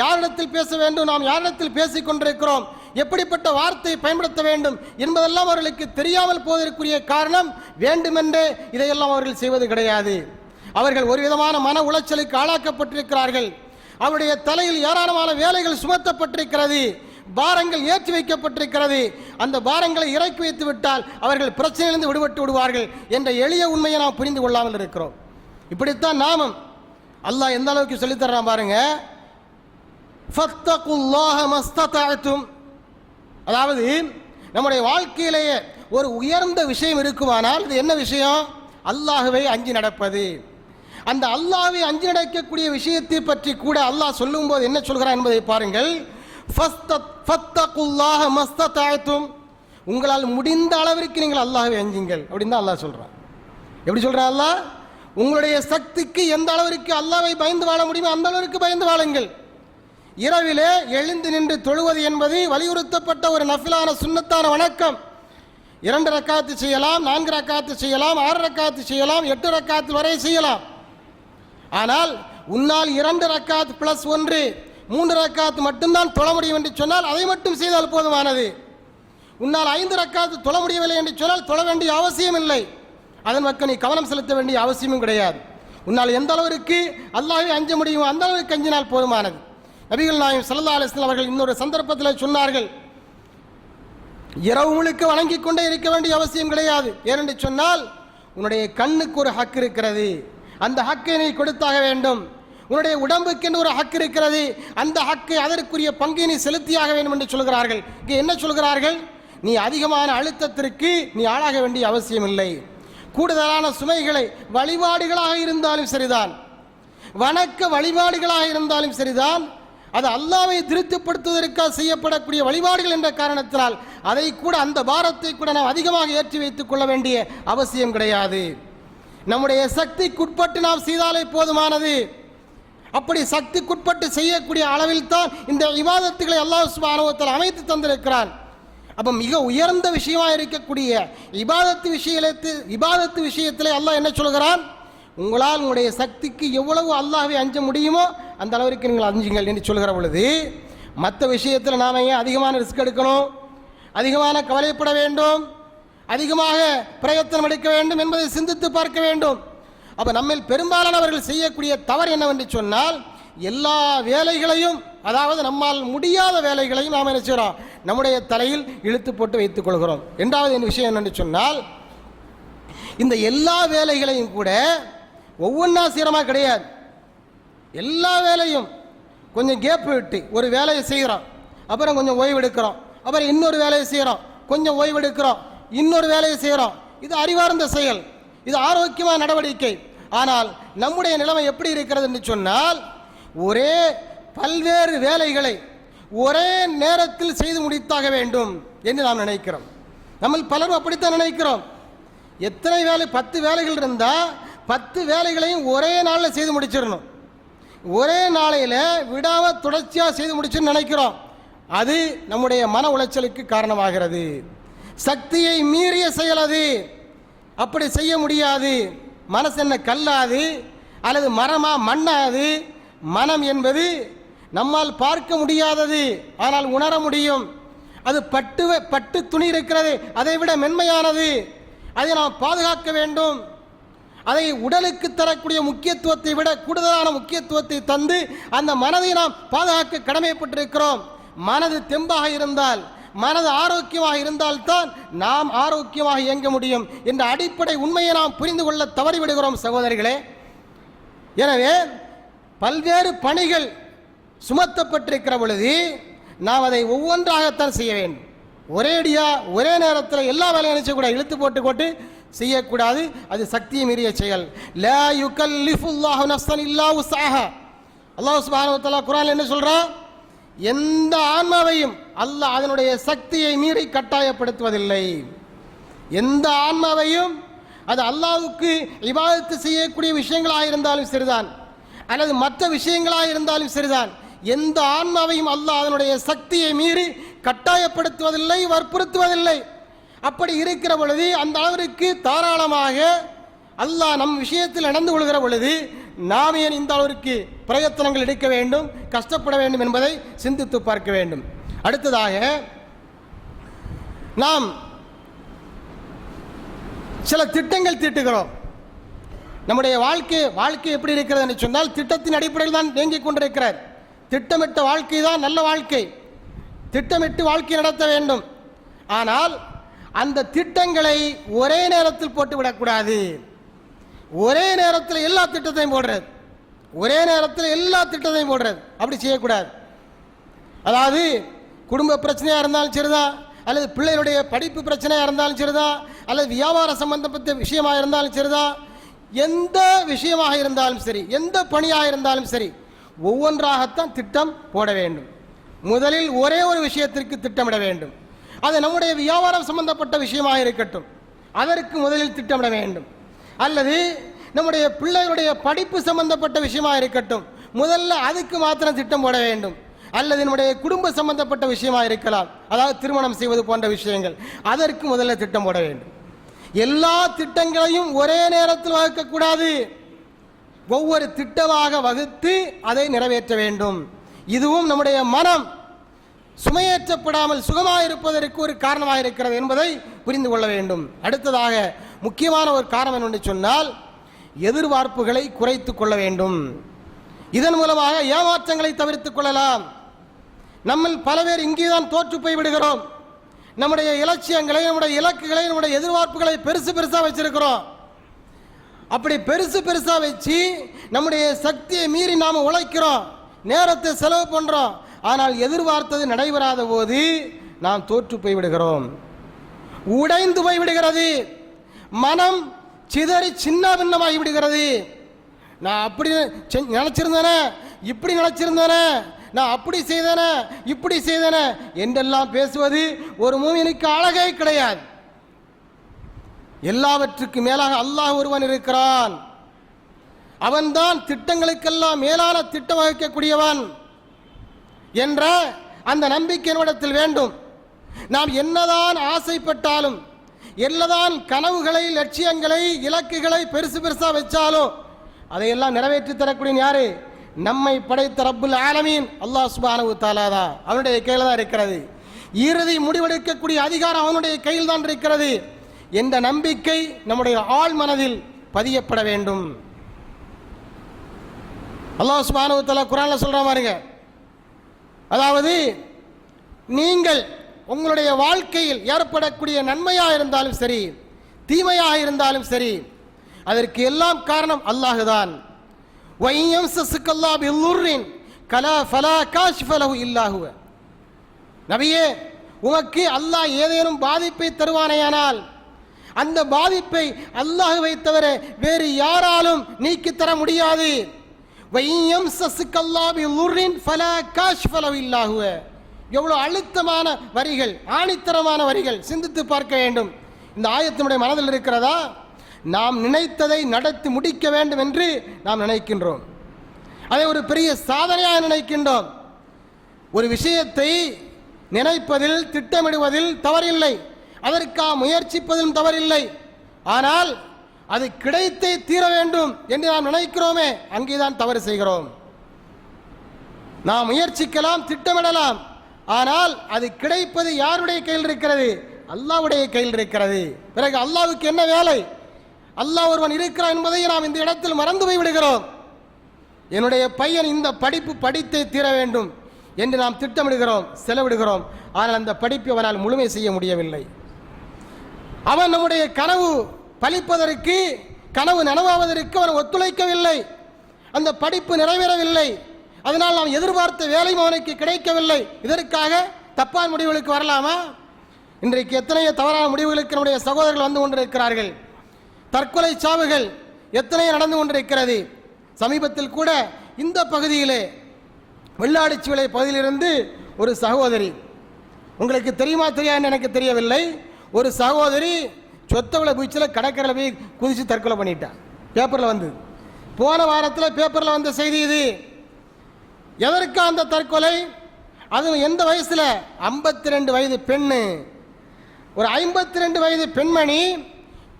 யாரிடத்தில் பேச வேண்டும், நாம் யாரிடத்தில் பேசிக் கொண்டிருக்கிறோம், எப்படிப்பட்ட வார்த்தையை பயன்படுத்த வேண்டும் என்பதெல்லாம் அவர்களுக்கு தெரியாமல் போவதற்குரிய காரணம் வேண்டுமென்றே இதையெல்லாம் அவர்கள் செய்வது கிடையாது. அவர்கள் ஒரு விதமான மன உளைச்சலுக்கு ஆளாக்கப்பட்டிருக்கிறார்கள். அவருடைய தலையில் ஏராளமான வேலைகள் சுமத்தப்பட்டிருக்கிறது, பாரங்கள் ஏற்றி வைக்கப்பட்டிருக்கிறது. அந்த பாரங்களை இறக்கி வைத்து விட்டால் அவர்கள் பிரச்சனையிலிருந்து விடுபட்டு விடுவார்கள் என்ற எளிய உண்மையை நாம் புரிந்து கொள்ளாமல் இருக்கிறோம். இப்படித்தான் நாமும் அல்லாஹ் எந்த அளவுக்கு சொல்லித்தர்றான் பாருங்க. ஃபத்தகுல்லாஹ மஸ்ததஅதும், அதாவது நம்முடைய வாழ்க்கையிலேயே ஒரு உயர்ந்த விஷயம் இருக்குமானால் அது என்ன விஷயம்? அல்லாஹ்வை அஞ்சி நடப்பது. அந்த அல்லாஹ்வை அஞ்சி நடக்கக்கூடிய விஷயத்தை பற்றி கூட அல்லாஹ் சொல்லும் போது என்ன சொல்கிறான் என்பதை பாருங்கள். ஃபத்தகுல்லாஹ மஸ்ததஅதும், உங்களால் முடிந்த அளவிற்கு நீங்கள் அல்லாஹ்வை அஞ்சுங்கள் அப்படின்னு தான் அல்லாஹ் சொல்றான். எப்படி சொல்றான் அல்லாஹ்? உங்களுடைய சக்திக்கு எந்த அளவிற்கு அல்லாஹ்வை பயந்து வாழ முடியுமோ அந்த அளவிற்கு பயந்து வாழுங்கள். இரவிலே எழுந்து நின்று தொழுவது என்பது வலியுறுத்தப்பட்ட ஒரு நஃபிலான சுன்னத்தான வணக்கம். 2 ரக்காத்து செய்யலாம், 4 ரக்காத்து செய்யலாம், 6 ரக்காத்து செய்யலாம், 8 ரக்காத்து வரை செய்யலாம். ஆனால் உன்னால் 2 ரக்காத் பிளஸ் 1 3 ரக்காத் மட்டும்தான் தொழ முடியும் என்று சொன்னால் அதை மட்டும் செய்தால் போதுமானது. உன்னால் 5 ரக்காத்து தொழ முடியவில்லை என்று சொன்னால் தொழ வேண்டிய அவசியம் இல்லை. அதன் பக்கம் நீ கவனம் செலுத்த வேண்டிய அவசியமும் கிடையாது. உன்னால் எந்த அளவிற்கு அல்லாஹ்வை அஞ்ச முடியுமோ அந்த அளவுக்கு அஞ்சினால் போதுமானது. நபிகள் நாயகம் ஸல்லல்லாஹு அலைஹி வஸல்லம் அவர்கள் இன்னொரு சந்தர்ப்பத்தில் சொன்னார்கள், இரவு முழுக்க வணங்கிக் கொண்டே இருக்க வேண்டிய அவசியம் கிடையாது. ஏனென்று சொன்னால் உன்னுடைய கண்ணுக்கு ஒரு ஹக் இருக்கிறது, அந்த ஹக்கை நீ கொடுத்தாக வேண்டும். உன்னுடைய உடம்புக்கு என்று ஒரு ஹக் இருக்கிறது, அந்த ஹக்கை அதற்குரிய பங்கை நீ செலுத்தியாக வேண்டும் என்று சொல்கிறார்கள். இங்கே என்ன சொல்கிறார்கள்? நீ அதிகமான அழுத்தத்திற்கு நீ ஆளாக வேண்டிய அவசியம் இல்லை. கூடுதலான சுமைகளை வழிபாடுகளாக இருந்தாலும் சரிதான், வணக்க வழிபாடுகளாக இருந்தாலும் சரிதான், அது அல்லாஹ்வை திருப்திப்படுத்துவதற்காக செய்யப்படக்கூடிய வழிபாடுகள் என்ற காரணத்தினால் அதை கூட, அந்த பாரத்தை கூட நாம் அதிகமாக ஏற்றி வைத்துக் கொள்ள வேண்டிய அவசியம் கிடையாது. நம்முடைய சக்திக்குட்பட்டு நாம் செய்தாலே போதுமானது. அப்படி சக்திக்குட்பட்டு செய்யக்கூடிய அளவில் தான் இந்த இபாதத்துகளை அல்லாஹ் சுப்ஹானஹு வ தஆலா அமைத்து தந்திருக்கிறான். அப்போ மிக உயர்ந்த விஷயமாக இருக்கக்கூடிய இபாதத்து விஷயத்திலே அல்லாஹ் என்ன சொல்கிறான்? உங்களால் உங்களுடைய சக்திக்கு எவ்வளவு அல்லாஹ்வை அஞ்ச முடியுமோ அந்த அளவிற்கு நீங்கள் அஞ்சுங்கள் என்று சொல்கிற பொழுது, மற்ற விஷயத்தில் நாம் ஏன் அதிகமான ரிஸ்க் எடுக்கணும், அதிகமான கவலைப்பட வேண்டும், அதிகமாக பிரயத்தனம் எடுக்க வேண்டும் என்பதை சிந்தித்து பார்க்க வேண்டும். அப்போ நம்மில் பெரும்பாலானவர்கள் செய்யக்கூடிய தவறு என்னவென்று சொன்னால், எல்லா வேலைகளையும், அதாவது நம்மால் முடியாத வேலைகளையும் நாம் என்ன செய்கிறோம், நம்முடைய தலையில் இழுத்து போட்டு வைத்துக் கொள்கிறோம். இரண்டாவது விஷயம் என்னென்று சொன்னால், இந்த எல்லா வேலைகளையும் கூட ஒவ்வொன்றா சீரமாக கிடையாது. எல்லா வேலையும் கொஞ்சம் கேப் விட்டு ஒரு வேலையை செய்கிறோம், அப்புறம் கொஞ்சம் ஓய்வு எடுக்கிறோம், அப்புறம் இன்னொரு வேலையை செய்கிறோம், கொஞ்சம் ஓய்வு எடுக்கிறோம், இன்னொரு வேலையை செய்கிறோம். இது அறிவார்ந்த செயல், இது ஆரோக்கியமான நடவடிக்கை. ஆனால் நம்முடைய நிலைமை எப்படி இருக்கிறது என்று சொன்னால், ஒரே பல்வேறு வேலைகளை ஒரே நேரத்தில் செய்து முடித்தாக வேண்டும் என்று நாம் நினைக்கிறோம். நம்ம பலரும் அப்படித்தான் நினைக்கிறோம். எத்தனை வேலை, 10 வேலைகள் இருந்தால் 10 வேலைகளையும் ஒரே நாளில் செய்து முடிச்சிடணும், ஒரே நாளையில் விடாமல் தொடர்ச்சியாக செய்து முடிச்சுன்னு நினைக்கிறோம். அது நம்முடைய மன உளைச்சலுக்கு காரணமாகிறது. சக்தியை மீறிய செயல் அது. அப்படி செய்ய முடியாது. மனசு என்ன கல்லாது அல்லது மரமா மண்ணாது? மனம் என்பது நம்மால் பார்க்க முடியாதது, ஆனால் உணர முடியும். அது பட்டு துணி இருக்கிறது, அதை விட மென்மையானது. அதை நாம் பாதுகாக்க வேண்டும். அதை உடலுக்கு தரக்கூடிய முக்கியத்துவத்தை விட கூடுதலான முக்கியத்துவத்தை தந்து அந்த மனதை நாம் பாதுகாக்க கடமைப்பட்டிருக்கிறோம். மனது தெம்பாக இருந்தால், மனது ஆரோக்கியமாக இருந்தால்தான் நாம் ஆரோக்கியமாக இயங்க முடியும் என்ற அடிப்படை உண்மையை நாம் புரிந்து கொள்ள தவறிவிடுகிறோம் சகோதரிகளே. எனவே பல்வேறு பணிகள் சுமத்தப்பட்டிருக்கிற பொழுது நாம் அதை ஒவ்வொன்றாகத்தான் செய்ய வேண்டும். ஒரே நேரத்தில் எல்லா வேலையும் நினைச்சக்கூடாது, இழுத்து போட்டு செய்யக்கூடாது. அது சக்தியை மீறிய செயல். லா யுகல்லிஃபுல்லாஹு நஃப்ஸன் இல்லா உஸ்ஸாஹா. அல்லாஹ் சுப்ஹானஹு வ தஆலா குர்ஆனில் என்ன சொல்றான்? எந்த ஆன்மாவையும் அல்லாஹ் அதனுடைய சக்தியை மீறி கட்டாயப்படுத்துவதில்லை. எந்த ஆன்மாவையும், அது அல்லாஹ்வுக்கு இபாதத்து செய்யக்கூடிய விஷயங்களாக இருந்தாலும் சரிதான், அல்லது மற்ற விஷயங்களாக இருந்தாலும் சரிதான், எந்த ஆன்மாவையும் அல்லாஹ் அதனுடைய சக்தியை மீறி கட்டாயப்படுத்துவதில்லை, வற்புறுத்துவதில்லை. அப்படி இருக்கிற பொழுது அந்த அளவிற்கு தாராளமாக அல்லாஹ் நம் விஷயத்தில் நடந்து கொள்கிற பொழுது நாம் ஏன் இந்த அளவிற்கு பிரயத்தனங்கள் எடுக்க வேண்டும், கஷ்டப்பட வேண்டும் என்பதை சிந்தித்து பார்க்க வேண்டும். அடுத்ததாக நாம் சில திட்டங்கள் தீட்டுகிறோம். நம்முடைய வாழ்க்கை எப்படி இருக்கிறது என்று சொன்னால், திட்டத்தின் அடிப்படையில் தான் இயங்கிக் கொண்டிருக்கிறார். திட்டமிட்ட வாழ்க்கை தான் நல்ல வாழ்க்கை. திட்டமிட்டு வாழ்க்கை நடத்த வேண்டும். ஆனால் அந்த திட்டங்களை ஒரே நேரத்தில் போட்டுவிடக்கூடாது. ஒரே நேரத்தில் எல்லா திட்டத்தையும் போடுறது, அப்படி செய்யக்கூடாது. அதாவது குடும்ப பிரச்சனையாக இருந்தாலும் சரிதான், அல்லது பிள்ளைகளுடைய படிப்பு பிரச்சனையாக இருந்தாலும் சரிதான், அல்லது வியாபார சம்பந்தப்பட்ட விஷயமாக இருந்தாலும் சரிதான், எந்த விஷயமாக இருந்தாலும் சரி, எந்த பணியாக இருந்தாலும் சரி, ஒவ்வொன்றாகத்தான் திட்டம் போட வேண்டும். முதலில் ஒரே ஒரு விஷயத்திற்கு திட்டமிட வேண்டும். அது நம்முடைய வியாபாரம் சம்பந்தப்பட்ட விஷயமாக இருக்கட்டும், அதற்கு முதலில் திட்டமிட வேண்டும். அல்லது நம்முடைய பிள்ளைகளுடைய படிப்பு சம்பந்தப்பட்ட விஷயமாக இருக்கட்டும், முதல்ல அதுக்கு மாத்திரம் திட்டம் போட வேண்டும். அல்லது நம்முடைய குடும்ப சம்பந்தப்பட்ட விஷயமாக இருக்கலாம், அதாவது திருமணம் செய்வது போன்ற விஷயங்கள், அதற்கு முதல்ல திட்டம் போட வேண்டும். எல்லா திட்டங்களையும் ஒரே நேரத்தில் வகுக்கக்கூடாது. ஒவ்வொரு திட்டமாக வகுத்து அதை நிறைவேற்ற வேண்டும். இதுவும் நம்முடைய மனம் சுமையேற்றப்படாமல் சுகமாக இருப்பதற்கு ஒரு காரணமாக இருக்கிறது என்பதை புரிந்து கொள்ள வேண்டும். அடுத்ததாக முக்கியமான ஒரு காரணம் என்னென்று சொன்னால், எதிர்பார்ப்புகளை குறைத்து கொள்ள வேண்டும். இதன் மூலமாக ஏமாற்றங்களை தவிர்த்து கொள்ளலாம். நம்ம பல பேர் இங்கேதான் தோற்று போய் விடுகிறோம். நம்முடைய இலட்சியங்களை, நம்முடைய இலக்குகளை, நம்முடைய எதிர்பார்ப்புகளை பெருசாக வச்சிருக்கிறோம். அப்படி பெருசா வச்சு நம்முடைய சக்தியை மீறி நாம் உழைக்கிறோம், நேரத்தை செலவு பண்றோம். ஆனால் எதிர்பார்த்தது நடைபெறாத போது நாம் தோற்று போய் விடுகிறோம், உடைந்து போய் விடுகிறது, மனம் சிதறி சின்ன பின்னமாகி விடுகிறது. நான் அப்படி நினைச்சிருந்தேனே, இப்படி நினைச்சிருந்தேனே, நான் அப்படி செய்தேனே, இப்படி செய்தேனே என்றெல்லாம் பேசுவது ஒரு மூமினுக்கு அழகே கிடையாது. எல்லாவற்றுக்கு மேலாக அல்லாஹ் ஒருவன் இருக்கிறான். அவன்தான் திட்டங்களுக்கெல்லாம் மேலான திட்டம் வகிக்கக்கூடியவன் என்ற அந்த நம்பிக்கை என்னிடத்தில் வேண்டும். நாம் என்னதான் ஆசைப்பட்டாலும், என்னதான் கனவுகளை, லட்சியங்களை, இலக்குகளை பெருசா வச்சாலும் அதையெல்லாம் நிறைவேற்றி தரக்கூடிய யாரு? நம்மை படைத்த ரப்புல் ஆலமீன் அல்லாஹ் சுப்ஹானஹு வ தஆலா தான். அவனுடைய கையில் தான் இருக்கிறது. இறுதி முடிவெடுக்கக்கூடிய அதிகாரம் அவனுடைய கையில் தான் இருக்கிறது என்ற நம்பிக்கை நம்முடைய ஆழ் மனதில் பதியப்பட வேண்டும். அல்லாஹ் சுப்ஹானஹு வ தஆலா குர்ஆன்ல சொல்ற பாருங்க, அதாவது நீங்கள் உங்களுடைய வாழ்க்கையில் ஏற்படக்கூடிய நன்மையாக இருந்தாலும் சரி, தீமையாக இருந்தாலும் சரி, அதற்கு எல்லாம் காரணம் அல்லாஹ் தான். நபியே, உமக்கு அல்லாஹ் ஏதேனும் பாதிப்பை தருவானேயானால் அந்த பாதிப்பை அல்லாஹ்வை தவிர வேறு யாராலும் நீக்கி தர முடியாது. எவ்வளவு அழுத்தமான வரிகள், ஆணித்தரமான வரிகள், சிந்தித்து பார்க்க வேண்டும். இந்த ஆயத்தினுடைய மனதில் இருக்கிறதா? நாம் நினைத்ததை நடத்தி முடிக்க வேண்டும் என்று நாம் நினைக்கின்றோம். அதை ஒரு பெரிய சாதனையாக நினைக்கின்றோம். ஒரு விஷயத்தை நினைப்பதில், திட்டமிடுவதில் தவறில்லை, அதற்காக முயற்சிப்பதிலும் தவறில்லை. ஆனால் அது கிடைத்தே தீர வேண்டும் என்று நாம் நினைக்கிறோமே, அங்கேதான் தவறு செய்கிறோம். நாம் முயற்சிக்கலாம், திட்டமிடலாம், ஆனால் அது கிடைப்பது யாருடைய கையில் இருக்கிறது? அல்லாஹ்வுடைய கையில் இருக்கிறது. பிறகு அல்லாஹ்வுக்கு என்ன வேலை? அல்லாஹ் ஒருவன் இருக்கிறான் என்பதை நாம் இந்த இடத்தில் மறந்து போய் விடுகிறோம். என்னுடைய பையன் இந்த படிப்பு படித்தே தீர வேண்டும் என்று நாம் திட்டமிடுகிறோம், செலவிடுகிறோம். ஆனால் அந்த படிப்பை அவனால் முழுமை செய்ய முடியவில்லை. அவன் நம்முடைய கனவு பலிப்பதற்கு, கனவு நனவாவதற்கு அவன் ஒத்துழைக்கவில்லை. அந்த படிப்பு நிறைவேறவில்லை. அதனால் நாம் எதிர்பார்த்த வேலையும் அவனுக்கு கிடைக்கவில்லை. இதற்காக தப்பான முடிவுகளுக்கு வரலாமா? இன்றைக்கு எத்தனையோ தவறான முடிவுகளுக்கு நம்முடைய சகோதரர்கள் வந்து கொண்டிருக்கிறார்கள். தற்கொலை சாவுகள் எத்தனையோ நடந்து கொண்டிருக்கிறது. சமீபத்தில் கூட இந்த பகுதியிலே, வெள்ளாடிச்சுவலை பகுதியிலிருந்து ஒரு சகோதரி, உங்களுக்கு தெரியுமா தெரியாது எனக்கு தெரியவில்லை, ஒரு சகோதரி சொத்தவளை பீச்சில் கடற்கரையில் போய் குதித்து தற்கொலை பண்ணிட்டான். பேப்பரில் வந்து, போன வாரத்தில் பேப்பரில் வந்த செய்தி இது. எதற்கு அந்த தற்கொலை? அதுவும் எந்த வயசில்? 52 வயது பெண்ணு. ஒரு 52 வயது பெண்மணி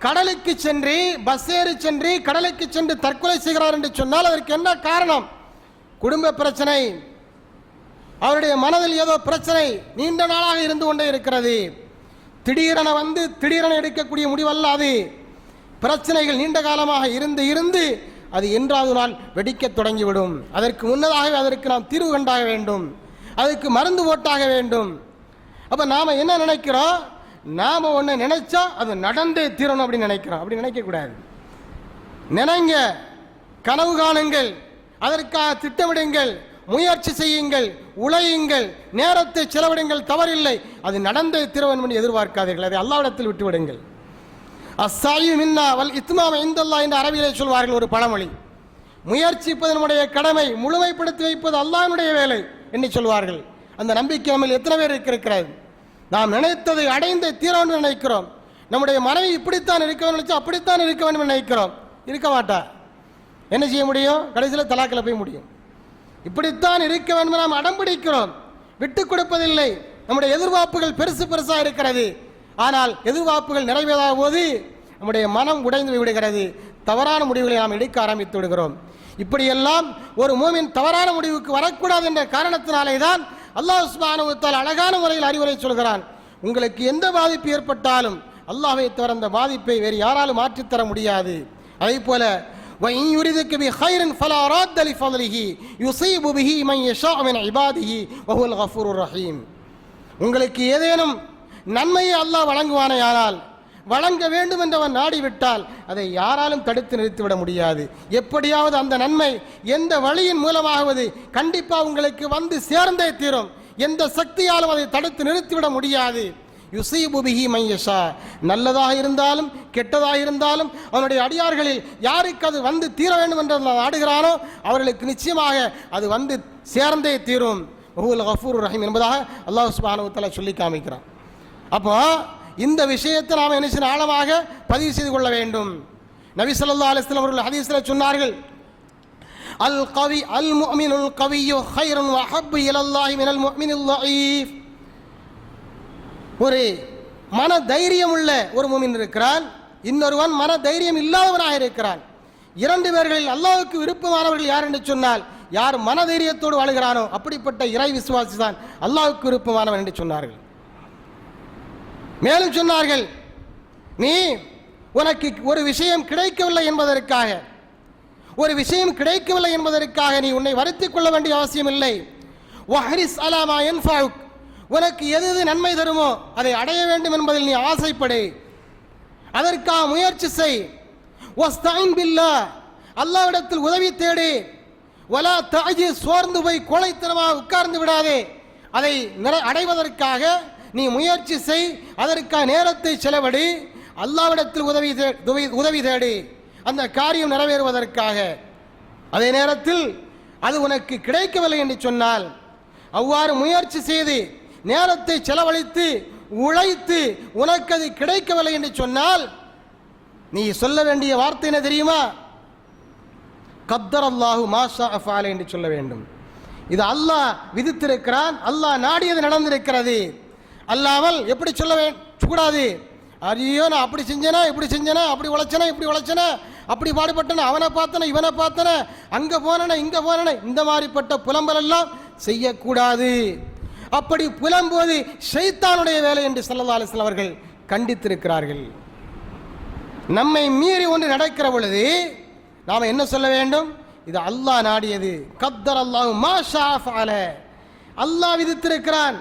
கடலுக்கு சென்று, பஸ் ஏறி சென்று கடலுக்கு சென்று தற்கொலை செய்கிறார் என்று சொன்னால் அதற்கு என்ன காரணம்? குடும்ப பிரச்சனை, அவருடைய மனதில் ஏதோ பிரச்சனை நீண்ட நாளாக இருந்து கொண்டே இருக்கிறது. திடீரென வந்து திடீரென எடுக்கக்கூடிய முடிவல்ல அது. பிரச்சனைகள் நீண்ட காலமாக இருந்து இருந்து அது என்றாவது நாள் வெடிக்க தொடங்கிவிடும். அதற்கு முன்னதாகவே அதற்கு நாம் தீர்வு கண்டாக வேண்டும், அதுக்கு மருந்து போட்டாக வேண்டும். அப்ப நாம என்ன நினைக்கிறோம்? நாம ஒன்று நினைச்சா அது நடந்தே தீரணும் அப்படின்னு நினைக்கிறோம். அப்படி நினைக்கக்கூடாது. நினைங்க, கனவு காணுங்கள், அதற்காக திட்டமிடுங்கள், முயற்சி செய்யுங்கள், உழையுங்கள், நேரத்தை செலவிடுங்கள், தவறில்லை. அது நடந்தே தீரணும் என்று எதிர்பார்க்காதீர்கள். அதை அல்லாஹ்விடத்தில் விட்டுவிடுங்கள். அஸ்ஸாயு மின்னா வல் இத்மாமு இந்தல்லாஹ் என்று அரபியிலே சொல்வார்கள் ஒரு பழமொழி. முயற்சிப்பது நம்முடைய கடமை, முழுமைப்படுத்தி வைப்பது அல்லாஹ்வுடைய வேலை என்று சொல்வார்கள். அந்த நம்பிக்கை நம்ம எத்தனை பேர் இருக்கிறது? நாம் நினைத்ததை அடைந்து தீர வேண்டும் நினைக்கிறோம். நம்முடைய மனைவி இப்படித்தான் இருக்க வேண்டும் நினைச்சா அப்படித்தான் இருக்க வேண்டும் நினைக்கிறோம். இருக்க மாட்டா. என்ன செய்ய முடியும்? கடைசியில் தலாக்கில் போய் முடியும். இப்படித்தான் இருக்க வேண்டும் நாம் அடம்பிடிக்கிறோம், விட்டு கொடுப்பதில்லை. நம்முடைய எதிர்பார்ப்புகள் பெருசாக இருக்கிறது. ஆனால் எதிர்பார்ப்புகள் நிறைவேறாத போது நம்முடைய மனம் உடைந்து விடுகிறது. தவறான முடிவுகளை நாம் எடுக்க ஆரம்பித்து விடுகிறோம். இப்படியெல்லாம் ஒரு மூமின் தவறான முடிவுக்கு வரக்கூடாது என்ற காரணத்தினாலே தான் அல்லாஹ் சுப்ஹானஹு வ தஆலா அழகான முறையில் அறிவுரை சொல்கிறான். உங்களுக்கு எந்த பாதிப்பு ஏற்பட்டாலும் அல்லாஹ்வை தவிர அந்த பாதிப்பை வேறு யாராலும் மாற்றித்தர முடியாது. அதே போல وَإِنْ يُرِدْكَ بِخَيْرٍ فَلَا رَادَّ لِفَضْلِهِ يُصِيبُ بِهِ مَنْ يَشَاءُ مِنْ عِبَادِهِ وَهُوَ الْغَفُورُ الرَّحِيمُ. உங்களுக்கு ஏதேனும் நன்மையை அல்லாஹ் வழங்குவானேயானால், வழங்க வேண்டும் என்றவன் நாடிவிட்டால் அதை யாராலும் தடுத்து நிறுத்திவிட முடியாது. எப்படியாவது அந்த நன்மை எந்த வழியின் மூலமாவது கண்டிப்பாக உங்களுக்கு வந்து சேர்ந்தே தீரும். எந்த சக்தியாலும் அதை தடுத்து நிறுத்திவிட முடியாது. யுஸீபு பிஹி மன் யஷா, நல்லதாக இருந்தாலும் கெட்டதாக இருந்தாலும் அவனுடைய அடியார்களில் யாருக்கு அது வந்து தீர வேண்டும் என்று நாடுகிறானோ அவர்களுக்கு நிச்சயமாக அது வந்து சேர்ந்தே தீரும். வஹுவல் கஃபூருர் ரஹீம் என்பதாக அல்லாஹ் சுப்ஹானஹு வ தஆலா சொல்லி காமிக்கிறான். அப்போ இந்த விஷயத்தை நாம் என்ன செய்ய ஆழமாக பதிவு செய்து கொள்ள வேண்டும். நபி ஸல்லல்லாஹு அலைஹி வஸல்லம் அவர்கள் ஹதீஸில் சொன்னார்கள், அல் கவி அல் முஃமினுல் கவியு கைருன் வ அஹப்பு இலல்லாஹி மினல் முஃமினில் ضعீஃப். ஒரு மன தைரியம் உள்ள ஒரு முஃமின் இருக்கிறான், இன்னொருவன் மன தைரியம் இல்லாதவனாக இருக்கிறான். இரண்டு பேர்களில் அல்லாஹ்வுக்கு விருப்பமானவர்கள் யார் என்று சொன்னால், யார் மன தைரியத்தோடு வாழ்கிறானோ அப்படிப்பட்ட இறை விசுவாசி தான் அல்லாஹ்வுக்கு விருப்பமானவன் என்று சொன்னார்கள். மேலும் சொன்னார்கள், நீ உனக்கு ஒரு விஷயம் கிடைக்கவில்லை என்பதற்காக நீ உன்னை வருத்திக் கொள்ள வேண்டிய அவசியம் இல்லை. வஹ்ரிஸ் அலா மா யன்ஃபஉக், உனக்கு எது நன்மை தருமோ அதை அடைய வேண்டும் என்பதில் நீ ஆசைப்படு, அதற்காக முயற்சி செய். வஸ்தஈன் பில்லாஹ், அல்லாஹ்விடத்தில் உதவி தேடு. வலா தஅஜிஸ், சோர்ந்து போய் கோழைத்தனமாக உட்கார்ந்து விடாதே. அதை அடைவதற்காக நீ முயற்சி செய், அதற்காக நேரத்தை செலவழி, அல்லாஹ்விடத்தில் உதவி தேடி அந்த காரியம் நிறைவேறுவதற்காக. அதே நேரத்தில் அது உனக்கு கிடைக்கவில்லை என்று சொன்னால், அவ்வாறு முயற்சி செய்து நேரத்தை செலவழித்து உழைத்து உனக்கு அது கிடைக்கவில்லை என்று சொன்னால் நீ சொல்ல வேண்டிய வார்த்தை என்ன தெரியுமா? கத்தர் அல்லாஹு மாஷா அஃபால என்று சொல்ல வேண்டும். இது அல்லாஹ் விதித்திருக்கிறான், அல்லாஹ் நாடியது நடந்திருக்கிறது. அல்லாமல் எப்படி சொல்ல கூடாது, ஐயோ நான் அப்படி செஞ்சேனா இப்படி செஞ்சேனா, அப்படி உழைச்சனா இப்படி உழைச்சனா, அப்படி பாடுபட்டன, அவனை பார்த்தன இவனை பார்த்தன, அங்கே போனன இங்கே போனன, இந்த மாதிரிப்பட்ட புலம்பல் எல்லாம் செய்யக்கூடாது. அப்படி புலம்போது ஷைத்தானுடைய வேலை என்று ஸல்லல்லாஹு அலைஹி வஸல்லம் அவர்கள் கண்டித்திருக்கிறார்கள். நம்மை மீறி ஒன்று நடக்கிற பொழுது நாம் என்ன சொல்ல வேண்டும்? இது அல்லாஹ் நாடியது. கத்தர் அல்லாஹு மா ஷா ஃபஅல, அல்லாஹ் விதித்திருக்கிறான்.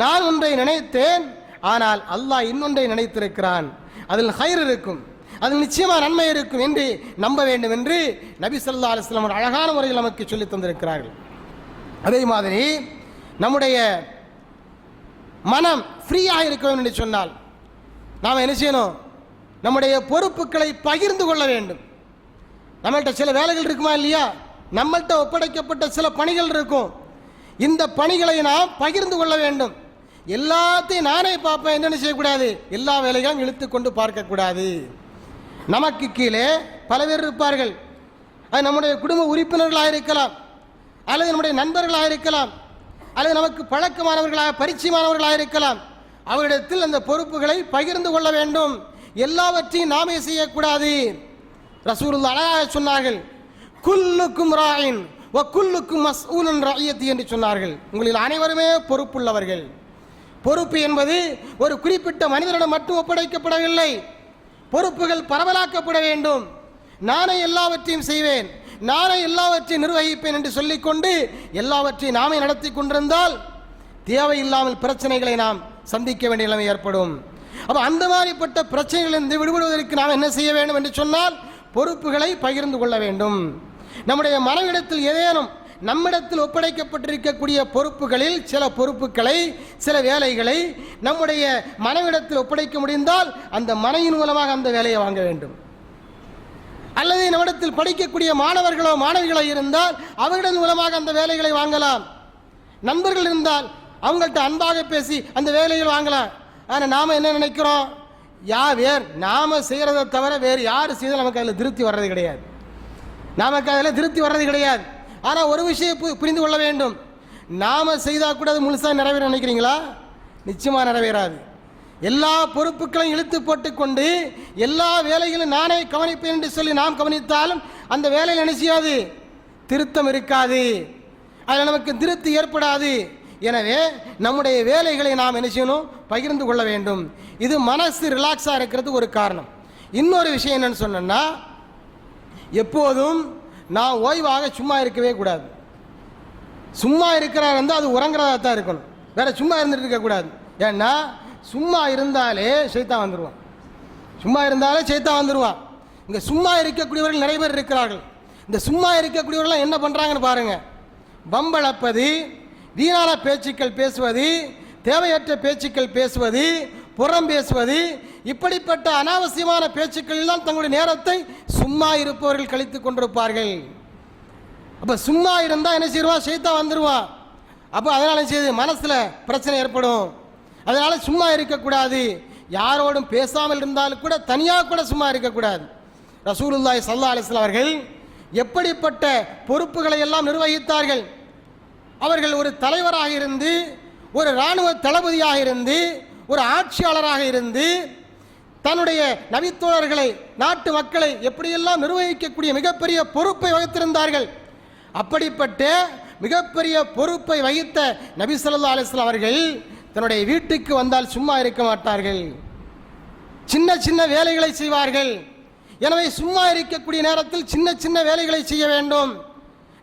நான் ஒன்றை நினைத்தேன், ஆனால் அல்லாஹ் இன்னொன்றை நினைத்திருக்கிறான். அதில் ஹைர் இருக்கும், அதில் நிச்சயமாக நன்மை இருக்கும் என்று நம்ப வேண்டும் என்று நபி ஸல்லல்லாஹு அலைஹி வஸல்லம் அழகான முறையில் நமக்கு சொல்லி தந்திருக்கிறார்கள். அதே மாதிரி நம்முடைய மனம் ஃப்ரீயாக இருக்க வேண்டும் என்று சொன்னால் நாம் என்ன செய்யணும்? நம்முடைய பொறுப்புகளை பகிர்ந்து கொள்ள வேண்டும். நம்மள்கிட்ட சில வேலைகள் இருக்குமா இல்லையா? நம்மள்கிட்ட ஒப்படைக்கப்பட்ட சில பணிகள் இருக்கும். இந்த பணிகளை நாம் பகிர்ந்து கொள்ள வேண்டும். எல்லாத்தையும் நானே பார்ப்பேன் என்னென்ன செய்யக்கூடாது, எல்லா வேலைகளும் இழுத்து கொண்டு பார்க்கக்கூடாது. நமக்கு கீழே பல பேர் இருப்பார்கள். அது நம்முடைய குடும்ப உறுப்பினர்களாக இருக்கலாம், அல்லது நம்முடைய நண்பர்களாக இருக்கலாம், அல்லது நமக்கு பழக்கமானவர்களாக பரிச்சயமானவர்களாக இருக்கலாம். அவரிடத்தில் அந்த பொறுப்புகளை பகிர்ந்து கொள்ள வேண்டும். எல்லாவற்றையும் நாமே செய்யக்கூடாது. ரசூலுல்லாஹ் அழகாக சொன்னார்கள், குல்லுக்கும் ராயின் வ குல்லுக்கும் மஸ்ஊலுன் ரஅய்யத்தி என்று சொன்னார்கள். உங்களில் அனைவருமே பொறுப்புள்ளவர்கள். பொறுப்பு என்பது ஒரு குறிப்பிட்ட மனிதனிடம் மட்டும் ஒப்படைக்கப்படவில்லை. பொறுப்புகள் பரவலாக்கப்பட வேண்டும். நானே எல்லாவற்றையும் செய்வேன், நானே எல்லாவற்றையும் நிர்வகிப்பேன் என்று சொல்லிக்கொண்டு எல்லாவற்றையும் நாமே நடத்தி கொண்டிருந்தால் தேவையில்லாமல் பிரச்சனைகளை நாம் சந்திக்க வேண்டிய நிலைமை ஏற்படும். அப்போ அந்த மாதிரிப்பட்ட பிரச்சனைகளிலிருந்து விடுபடுவதற்கு நாம் என்ன செய்ய வேண்டும் என்று சொன்னால் பொறுப்புகளை பகிர்ந்து கொள்ள வேண்டும். நம்முடைய மனைவிடத்தில் ஏதேனும் நம்மிடத்தில் ஒப்படைக்கப்பட்டிருக்கக்கூடிய பொறுப்புகளில் சில பொறுப்புகளை சில வேலைகளை நம்முடைய மனைவிடத்தில் ஒப்படைக்க முடிந்தால் அந்த மனைவின் மூலமாக அந்த வேலையை வாங்க வேண்டும். அல்லது நம்மிடத்தில் படிக்கக்கூடிய மாணவர்களோ மாணவிகளோ இருந்தால் அவர்களின் மூலமாக அந்த வேலைகளை வாங்கலாம். நண்பர்கள் இருந்தால் அவங்கள்ட்ட அன்பாக பேசி அந்த வேலைகள் வாங்கலாம். ஆனால் நாம் என்ன நினைக்கிறோம்? நாம செய்கிறத தவிர வேறு யார் செய்தால் நமக்கு அதில் திருப்தி வர்றது கிடையாது. நமக்கு அதில் திருப்தி வர்றது கிடையாது. ஆனால் ஒரு விஷயம் புரிந்து கொள்ள வேண்டும், நாம் செய்தால் கூட அது முழுசாக நிறைவேற நினைக்கிறீங்களா? நிச்சயமாக நிறைவேறாது. எல்லா பொறுப்புகளையும் இழுத்து போட்டுக்கொண்டு எல்லா வேலைகளும் நானே கவனிப்பேன் என்று சொல்லி நாம் கவனித்தாலும் அந்த வேலையில் என்ன செய்யாது? திருத்தம் இருக்காது, அதில் நமக்கு திருப்தி ஏற்படாது. எனவே நம்முடைய வேலைகளை நாம் என்ன செய்யணும், பகிர்ந்து கொள்ள வேண்டும். இது மனசு ரிலாக்ஸாக இருக்கிறதுக்கு ஒரு காரணம். இன்னொரு விஷயம் என்னன்னு சொன்னா, எப்போதும் நான் ஓய்வாக சும்மா இருக்கவே கூடாது. சும்மா இருக்கிறார் வந்து அது உறங்குறதா தான் இருக்கணும், வேற சும்மா இருந்துட்டு இருக்கக்கூடாது. ஏன்னா சும்மா இருந்தாலே சைத்தான் வந்துடுவான், சும்மா இருந்தாலே சைத்தான் வந்துடுவான். இங்கே சும்மா இருக்கக்கூடியவர்கள் நிறைய பேர் இருக்கிறார்கள். இந்த சும்மா இருக்கக்கூடியவர்கள் என்ன பண்ணுறாங்கன்னு பாருங்க. பம்பளப்பது, வீணான பேச்சுக்கள் பேசுவது, தேவையற்ற பேச்சுக்கள் பேசுவது, புறம் பேசுவது, இப்படிப்பட்ட அனாவசியமான பேச்சுக்களில் தான் தங்களுடைய நேரத்தை சும்மா இருப்பவர்கள் கழித்து கொண்டிருப்பார்கள். அப்போ சும்மா இருந்தால் என்ன செய்வான், சைத்தான் வந்துடுவான். அப்போ அதனால் என்ன செய்யுது, மனசில் பிரச்சனை ஏற்படும். அதனால் சும்மா இருக்கக்கூடாது. யாரோடும் பேசாமல் இருந்தாலும் கூட தனியாக கூட சும்மா இருக்கக்கூடாது. ரசூலுல்லாஹி ஸல்லல்லாஹு அலைஹி வஸல்லம் அவர்கள் எப்படிப்பட்ட பொறுப்புகளை எல்லாம் நிர்வகித்தார்கள். அவர்கள் ஒரு தலைவராக இருந்து, ஒரு இராணுவ தளபதியாக இருந்து, ஒரு ஆட்சியாளராக இருந்து தன்னுடைய நபித்தோழர்களை, நாட்டு மக்களை எப்படியெல்லாம் நிர்வகிக்கக்கூடிய மிகப்பெரிய பொறுப்பை வகித்திருந்தார்கள். அப்படிப்பட்ட மிகப்பெரிய பொறுப்பை வகித்த நபி ஸல்லல்லாஹு அலைஹி வஸல்லம் அவர்கள் தன்னுடைய வீட்டுக்கு வந்தால் சும்மா இருக்க மாட்டார்கள், சின்ன சின்ன வேலைகளை செய்வார்கள். எனவே சும்மா இருக்கக்கூடிய நேரத்தில் சின்ன சின்ன வேலைகளை செய்ய வேண்டும்.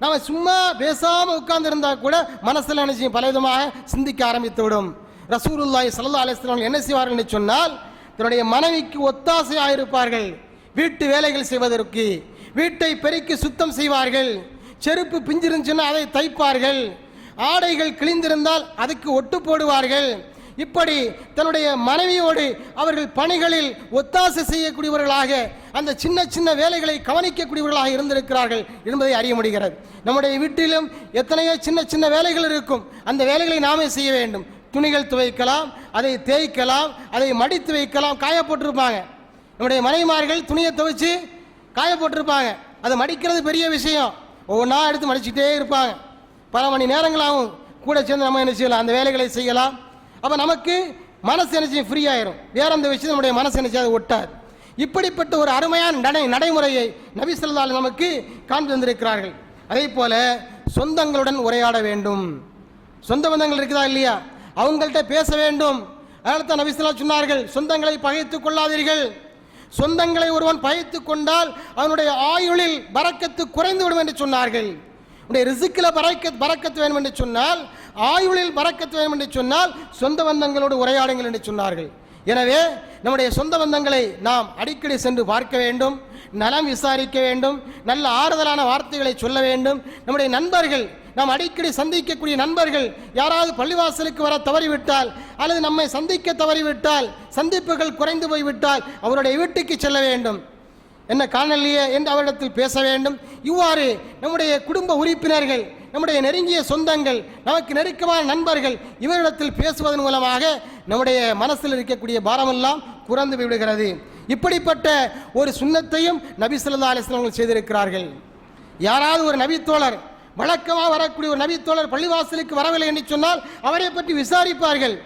நம்ம சும்மா பேசாமல் உட்கார்ந்து இருந்தால் கூட மனசில் நினைச்சு பலவிதமாக சிந்திக்க ஆரம்பித்து விடும். ரசூலுல்லாஹி ஸல்லல்லாஹு அலைஹி வஸல்லம் என்ன செய்வார்கள் என்று சொன்னால், தன்னுடைய மனைவிக்கு ஒத்தாசையாக இருப்பார்கள். வீட்டு வேலைகள் செய்வதற்கு வீட்டை பெருக்கி சுத்தம் செய்வார்கள். செருப்பு பிஞ்சிருந்துச்சுன்னா அதை தைப்பார்கள். ஆடைகள் கிழிந்திருந்தால் அதுக்கு ஒட்டு போடுவார்கள். இப்படி தன்னுடைய மனைவியோடு அவர்கள் பணிகளில் ஒத்தாசை செய்யக்கூடியவர்களாக, அந்த சின்ன சின்ன வேலைகளை கவனிக்கக்கூடியவர்களாக இருந்திருக்கிறார்கள் என்பதை அறிய முடிகிறது. நம்முடைய வீட்டிலும் எத்தனையோ சின்ன சின்ன வேலைகள் இருக்கும். அந்த வேலைகளை நாமே செய்ய வேண்டும். துணிகள் துவைக்கலாம், அதை தேய்க்கலாம், அதை மடித்து வைக்கலாம், காய போட்டிருப்பாங்க. நம்முடைய மனைவிமார்கள் துணியை துவைச்சு காய போட்டிருப்பாங்க. அதை மடிக்கிறது பெரிய விஷயம். ஒவ்வொன்றா எடுத்து மடிச்சுட்டே இருப்பாங்க. பல மணி நேரங்களாகவும் கூட சேர்ந்து நம்ம என்ன செய்யலாம், அந்த வேலைகளை செய்யலாம். அப்போ நமக்கு மனசு என்ன ஃப்ரீ ஆயிரும். வேற அந்த விஷயம் நம்முடைய மனசு என்ன செய்யாது, ஒட்டாது. இப்படிப்பட்ட ஒரு அருமையான நடைமுறையை நபி ஸல்லல்லாஹு அலைஹி வஸல்லம் நமக்கு காண்பி வந்திருக்கிறார்கள். அதே போல சொந்தங்களுடன் உரையாட வேண்டும். சொந்த பந்தங்கள் இருக்குதா இல்லையா, அவங்கள்ட்ட பேச வேண்டும். அதனால தான் நபி ஸல்லல்லாஹு அலைஹி வஸல்லம் சொன்னார்கள், சொந்தங்களை பகைத்துக் கொள்ளாதீர்கள். சொந்தங்களை ஒருவன் பகைத்துக் கொண்டால் அவனுடைய ஆயுளில் பரக்கத்து குறைந்து விடும் என்று சொன்னார்கள். உடைய ரிஸ்கில் பரக்கத்து வேண்டும் என்று சொன்னால், ஆயுளில் பரக்கத்து வேண்டும் என்று சொன்னால் சொந்த பந்தங்களோடு உரையாடுங்கள் என்று சொன்னார்கள். எனவே நம்முடைய சொந்த பந்தங்களை நாம் அடிக்கடி சென்று பார்க்க வேண்டும், நலம் விசாரிக்க வேண்டும், நல்ல ஆறுதலான வார்த்தைகளை சொல்ல வேண்டும். நம்முடைய நண்பர்கள், நாம் அடிக்கடி சந்திக்கக்கூடிய நண்பர்கள் யாராவது பள்ளிவாசலுக்கு வர தவறிவிட்டால் அல்லது நம்மை சந்திக்க தவறிவிட்டால், சந்திப்புகள் குறைந்து போய்விட்டால் அவருடைய வீட்டுக்கு செல்ல வேண்டும். என்ன காணலையே என்று அவரிடத்தில் பேச வேண்டும். இவ்வாறு நம்முடைய குடும்ப உறுப்பினர்கள், நம்முடைய நெருங்கிய சொந்தங்கள், நமக்கு நெருக்கமான நண்பர்கள் இவரிடத்தில் பேசுவதன் மூலமாக நம்முடைய மனசில் இருக்கக்கூடிய பாரமெல்லாம் குறைந்து விடுகிறது. இப்படிப்பட்ட ஒரு சுன்னத்தையும் நபி ஸல்லல்லாஹு அலைஹி வஸல்லம் செய்திருக்கிறார்கள். யாராவது ஒரு நபித்தோழர், வழக்கமாக வரக்கூடிய ஒரு நபித்தோழர் பள்ளிவாசலுக்கு வரவில்லை என்று சொன்னால் அவரை பற்றி விசாரிப்பார்கள்.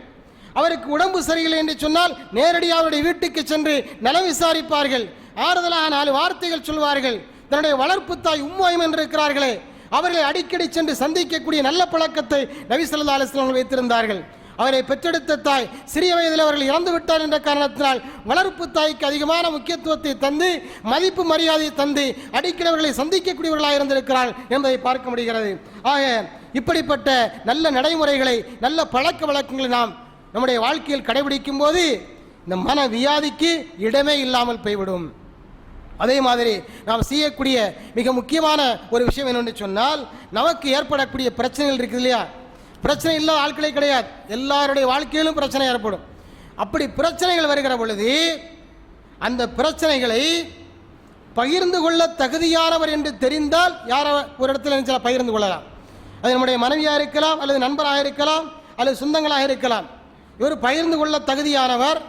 அவருக்கு உடம்பு சரியில்லை என்று சொன்னால் நேரடியாக அவருடைய வீட்டுக்கு சென்று நலம் விசாரிப்பார்கள். ஆறுதலாக 4 வார்த்தைகள் சொல்வார்கள். தன்னுடைய வளர்ப்பு தாய் உம்மு ஐமன் இருக்கிறார்களே, அவர்களை அடிக்கடி சென்று சந்திக்கக்கூடிய நல்ல பழக்கத்தை நபி ஸல்லல்லாஹு அலைஹி வஸல்லம் வைத்திருந்தார்கள். அவரை பெற்றெடுத்த தாய் சிறிய வயதில் அவர்கள் இறந்து விட்டார் என்ற காரணத்தினால் வளர்ப்பு தாய்க்கு அதிகமான முக்கியத்துவத்தை தந்து, மதிப்பு மரியாதையை தந்து அடிக்கடி அவர்களை சந்திக்கக்கூடியவர்களாக இருந்திருக்கிறார்கள் என்பதை பார்க்க முடிகிறது. ஆக இப்படிப்பட்ட நல்ல நடைமுறைகளை, நல்ல பழக்க வழக்கங்களை நாம் நம்முடைய வாழ்க்கையில் கடைபிடிக்கும் போது இந்த மன வியாதிக்கு இடமே இல்லாமல் போய்விடும். அதே மாதிரி நாம் செய்யக்கூடிய மிக முக்கியமான ஒரு விஷயம் என்னென்னு சொன்னால், நமக்கு ஏற்படக்கூடிய பிரச்சனைகள் இருக்குது இல்லையா, பிரச்சனை இல்லாத ஆட்களே கிடையாது. எல்லாருடைய வாழ்க்கையிலும் பிரச்சனை ஏற்படும். அப்படி பிரச்சனைகள் வருகிற பொழுது அந்த பிரச்சனைகளை பகிர்ந்து கொள்ள தகுதியானவர் என்று தெரிந்தால் யார ஒரு இடத்துல நினைச்சா பகிர்ந்து கொள்ளலாம். அது நம்முடைய மனைவியாக இருக்கலாம், அல்லது நண்பராக இருக்கலாம், அல்லது சொந்தங்களாக இருக்கலாம். இவர் பகிர்ந்து கொள்ள தகுதியானவர்.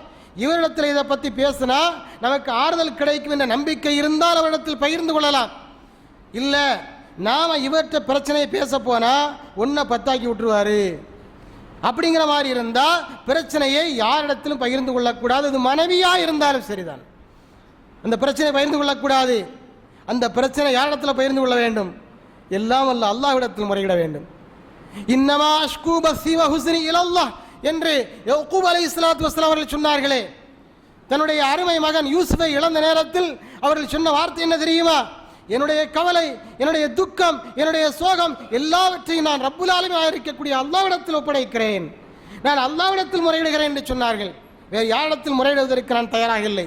இவரிடத்தில் இதை பற்றி பேசினா நமக்கு ஆறுதல் கிடைக்கும் என்ற நம்பிக்கை இருந்தால் அவரிடத்தில் பகிர்ந்து கொள்ளலாம். இல்லை, நாம் இவர்கிட்ட பிரச்சனையை பேச போனால் ஒன்றை பத்தாக்கி விட்டுருவார் அப்படிங்கிற மாதிரி இருந்தால் பிரச்சனையை யாரிடத்திலும் பகிர்ந்து கொள்ளக்கூடாது. அது மனைவியாக இருந்தாலும் சரிதான், அந்த பிரச்சனையை பகிர்ந்து கொள்ளக்கூடாது. அந்த பிரச்சனை யாரிடத்தில் பகிர்ந்து கொள்ள வேண்டும்? எல்லாம் அல்ல அல்லாஹ்விடத்தில் முறையிட வேண்டும். இன்னமா அஷ்கு பஸி வ ஹுஸ்னி இலல்லாஹ் என்று யக்கூப் அலைஹிஸ்ஸலாத்து வஸ்ஸலாம் அவர்கள் சொன்னார்களே. தன்னுடைய அருமை மகன் யூசுஃபை இழந்த நேரத்தில் அவர்கள் சொன்ன வார்த்தை என்ன தெரியுமா? என்னுடைய கவலை, என்னுடைய துக்கம், என்னுடைய சோகம் எல்லாவற்றையும் நான் ரப்புல் ஆலமீனாக இருக்கக்கூடிய அல்லாஹ்விடத்தில் ஒப்படைக்கிறேன், நான் அல்லாஹ்விடத்தில் முறையிடுகிறேன் என்று சொன்னார்கள். வேறு யாரிடத்தில் முறையிடுவதற்கு நான் தயாராக இல்லை.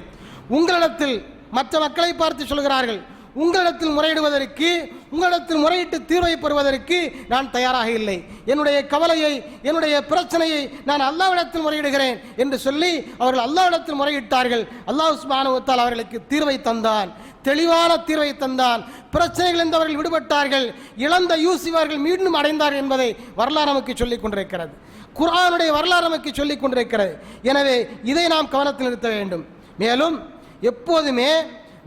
உங்களிடத்தில், மற்ற மக்களை பார்த்து சொல்கிறார்கள், உங்களிடத்தில் முறையிடுவதற்கு, உங்களிடத்தில் முறையிட்டு தீர்வை பெறுவதற்கு நான் தயாராக இல்லை. என்னுடைய கவலையை, என்னுடைய பிரச்சனையை நான் அல்லாஹ்விடத்தில் முறையிடுகிறேன் என்று சொல்லி அவர்கள் அல்லாஹ்விடத்தில் முறையிட்டார்கள். அல்லாஹ் சுப்ஹானஹு வ தஆலா அவர்களுக்கு தீர்வை தந்தான், தெளிவான தீர்வை தந்தான். பிரச்சனைகள் இருந்து அவர்கள் விடுபட்டார்கள். இழந்த யூசுப் அவர்கள் மீண்டும் அடைந்தார்கள் என்பதை வரலாறு நமக்கு சொல்லிக் கொண்டிருக்கிறது. குர்ஆனுடைய வரலாறு நமக்கு சொல்லிக் கொண்டிருக்கிறது. எனவே இதை நாம் கவனத்தில் நிறுத்த வேண்டும். மேலும் எப்போதுமே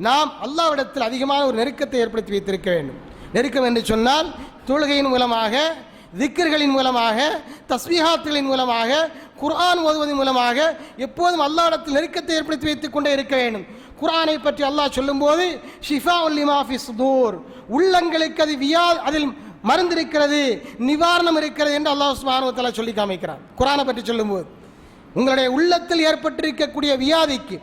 நாம் அல்லாஹ்விடத்தில் அதிகமான ஒரு நெருக்கத்தை ஏற்படுத்தி வைத்திருக்க வேண்டும். நெருக்கம் என்று சொன்னால் தொழுகையின் மூலமாக, திக்ர்களின் மூலமாக, தஸ்பீஹாத்துகளின் மூலமாக, குர்ஆன் ஓதுவதன் மூலமாக எப்போதும் அல்லாஹ்விடத்தில் நெருக்கத்தை ஏற்படுத்தி வைத்துக் கொண்டே இருக்க வேண்டும். குர்ஆனை பற்றி அல்லாஹ் சொல்லும்போது ஷிஃபாஉல் லிமா ஃபி ஸுதூர், உள்ளங்களுக்கு அது அதில் மருந்து இருக்கிறது, நிவாரணம் இருக்கிறது என்று அல்லாஹ் சுப்ஹானஹு வ தஆலா சொல்லி காமிக்கிறான். குர்ஆனை பற்றி சொல்லும்போது உங்களுடைய உள்ளத்தில் ஏற்பட்டிருக்கக்கூடிய வியாதிக்கு,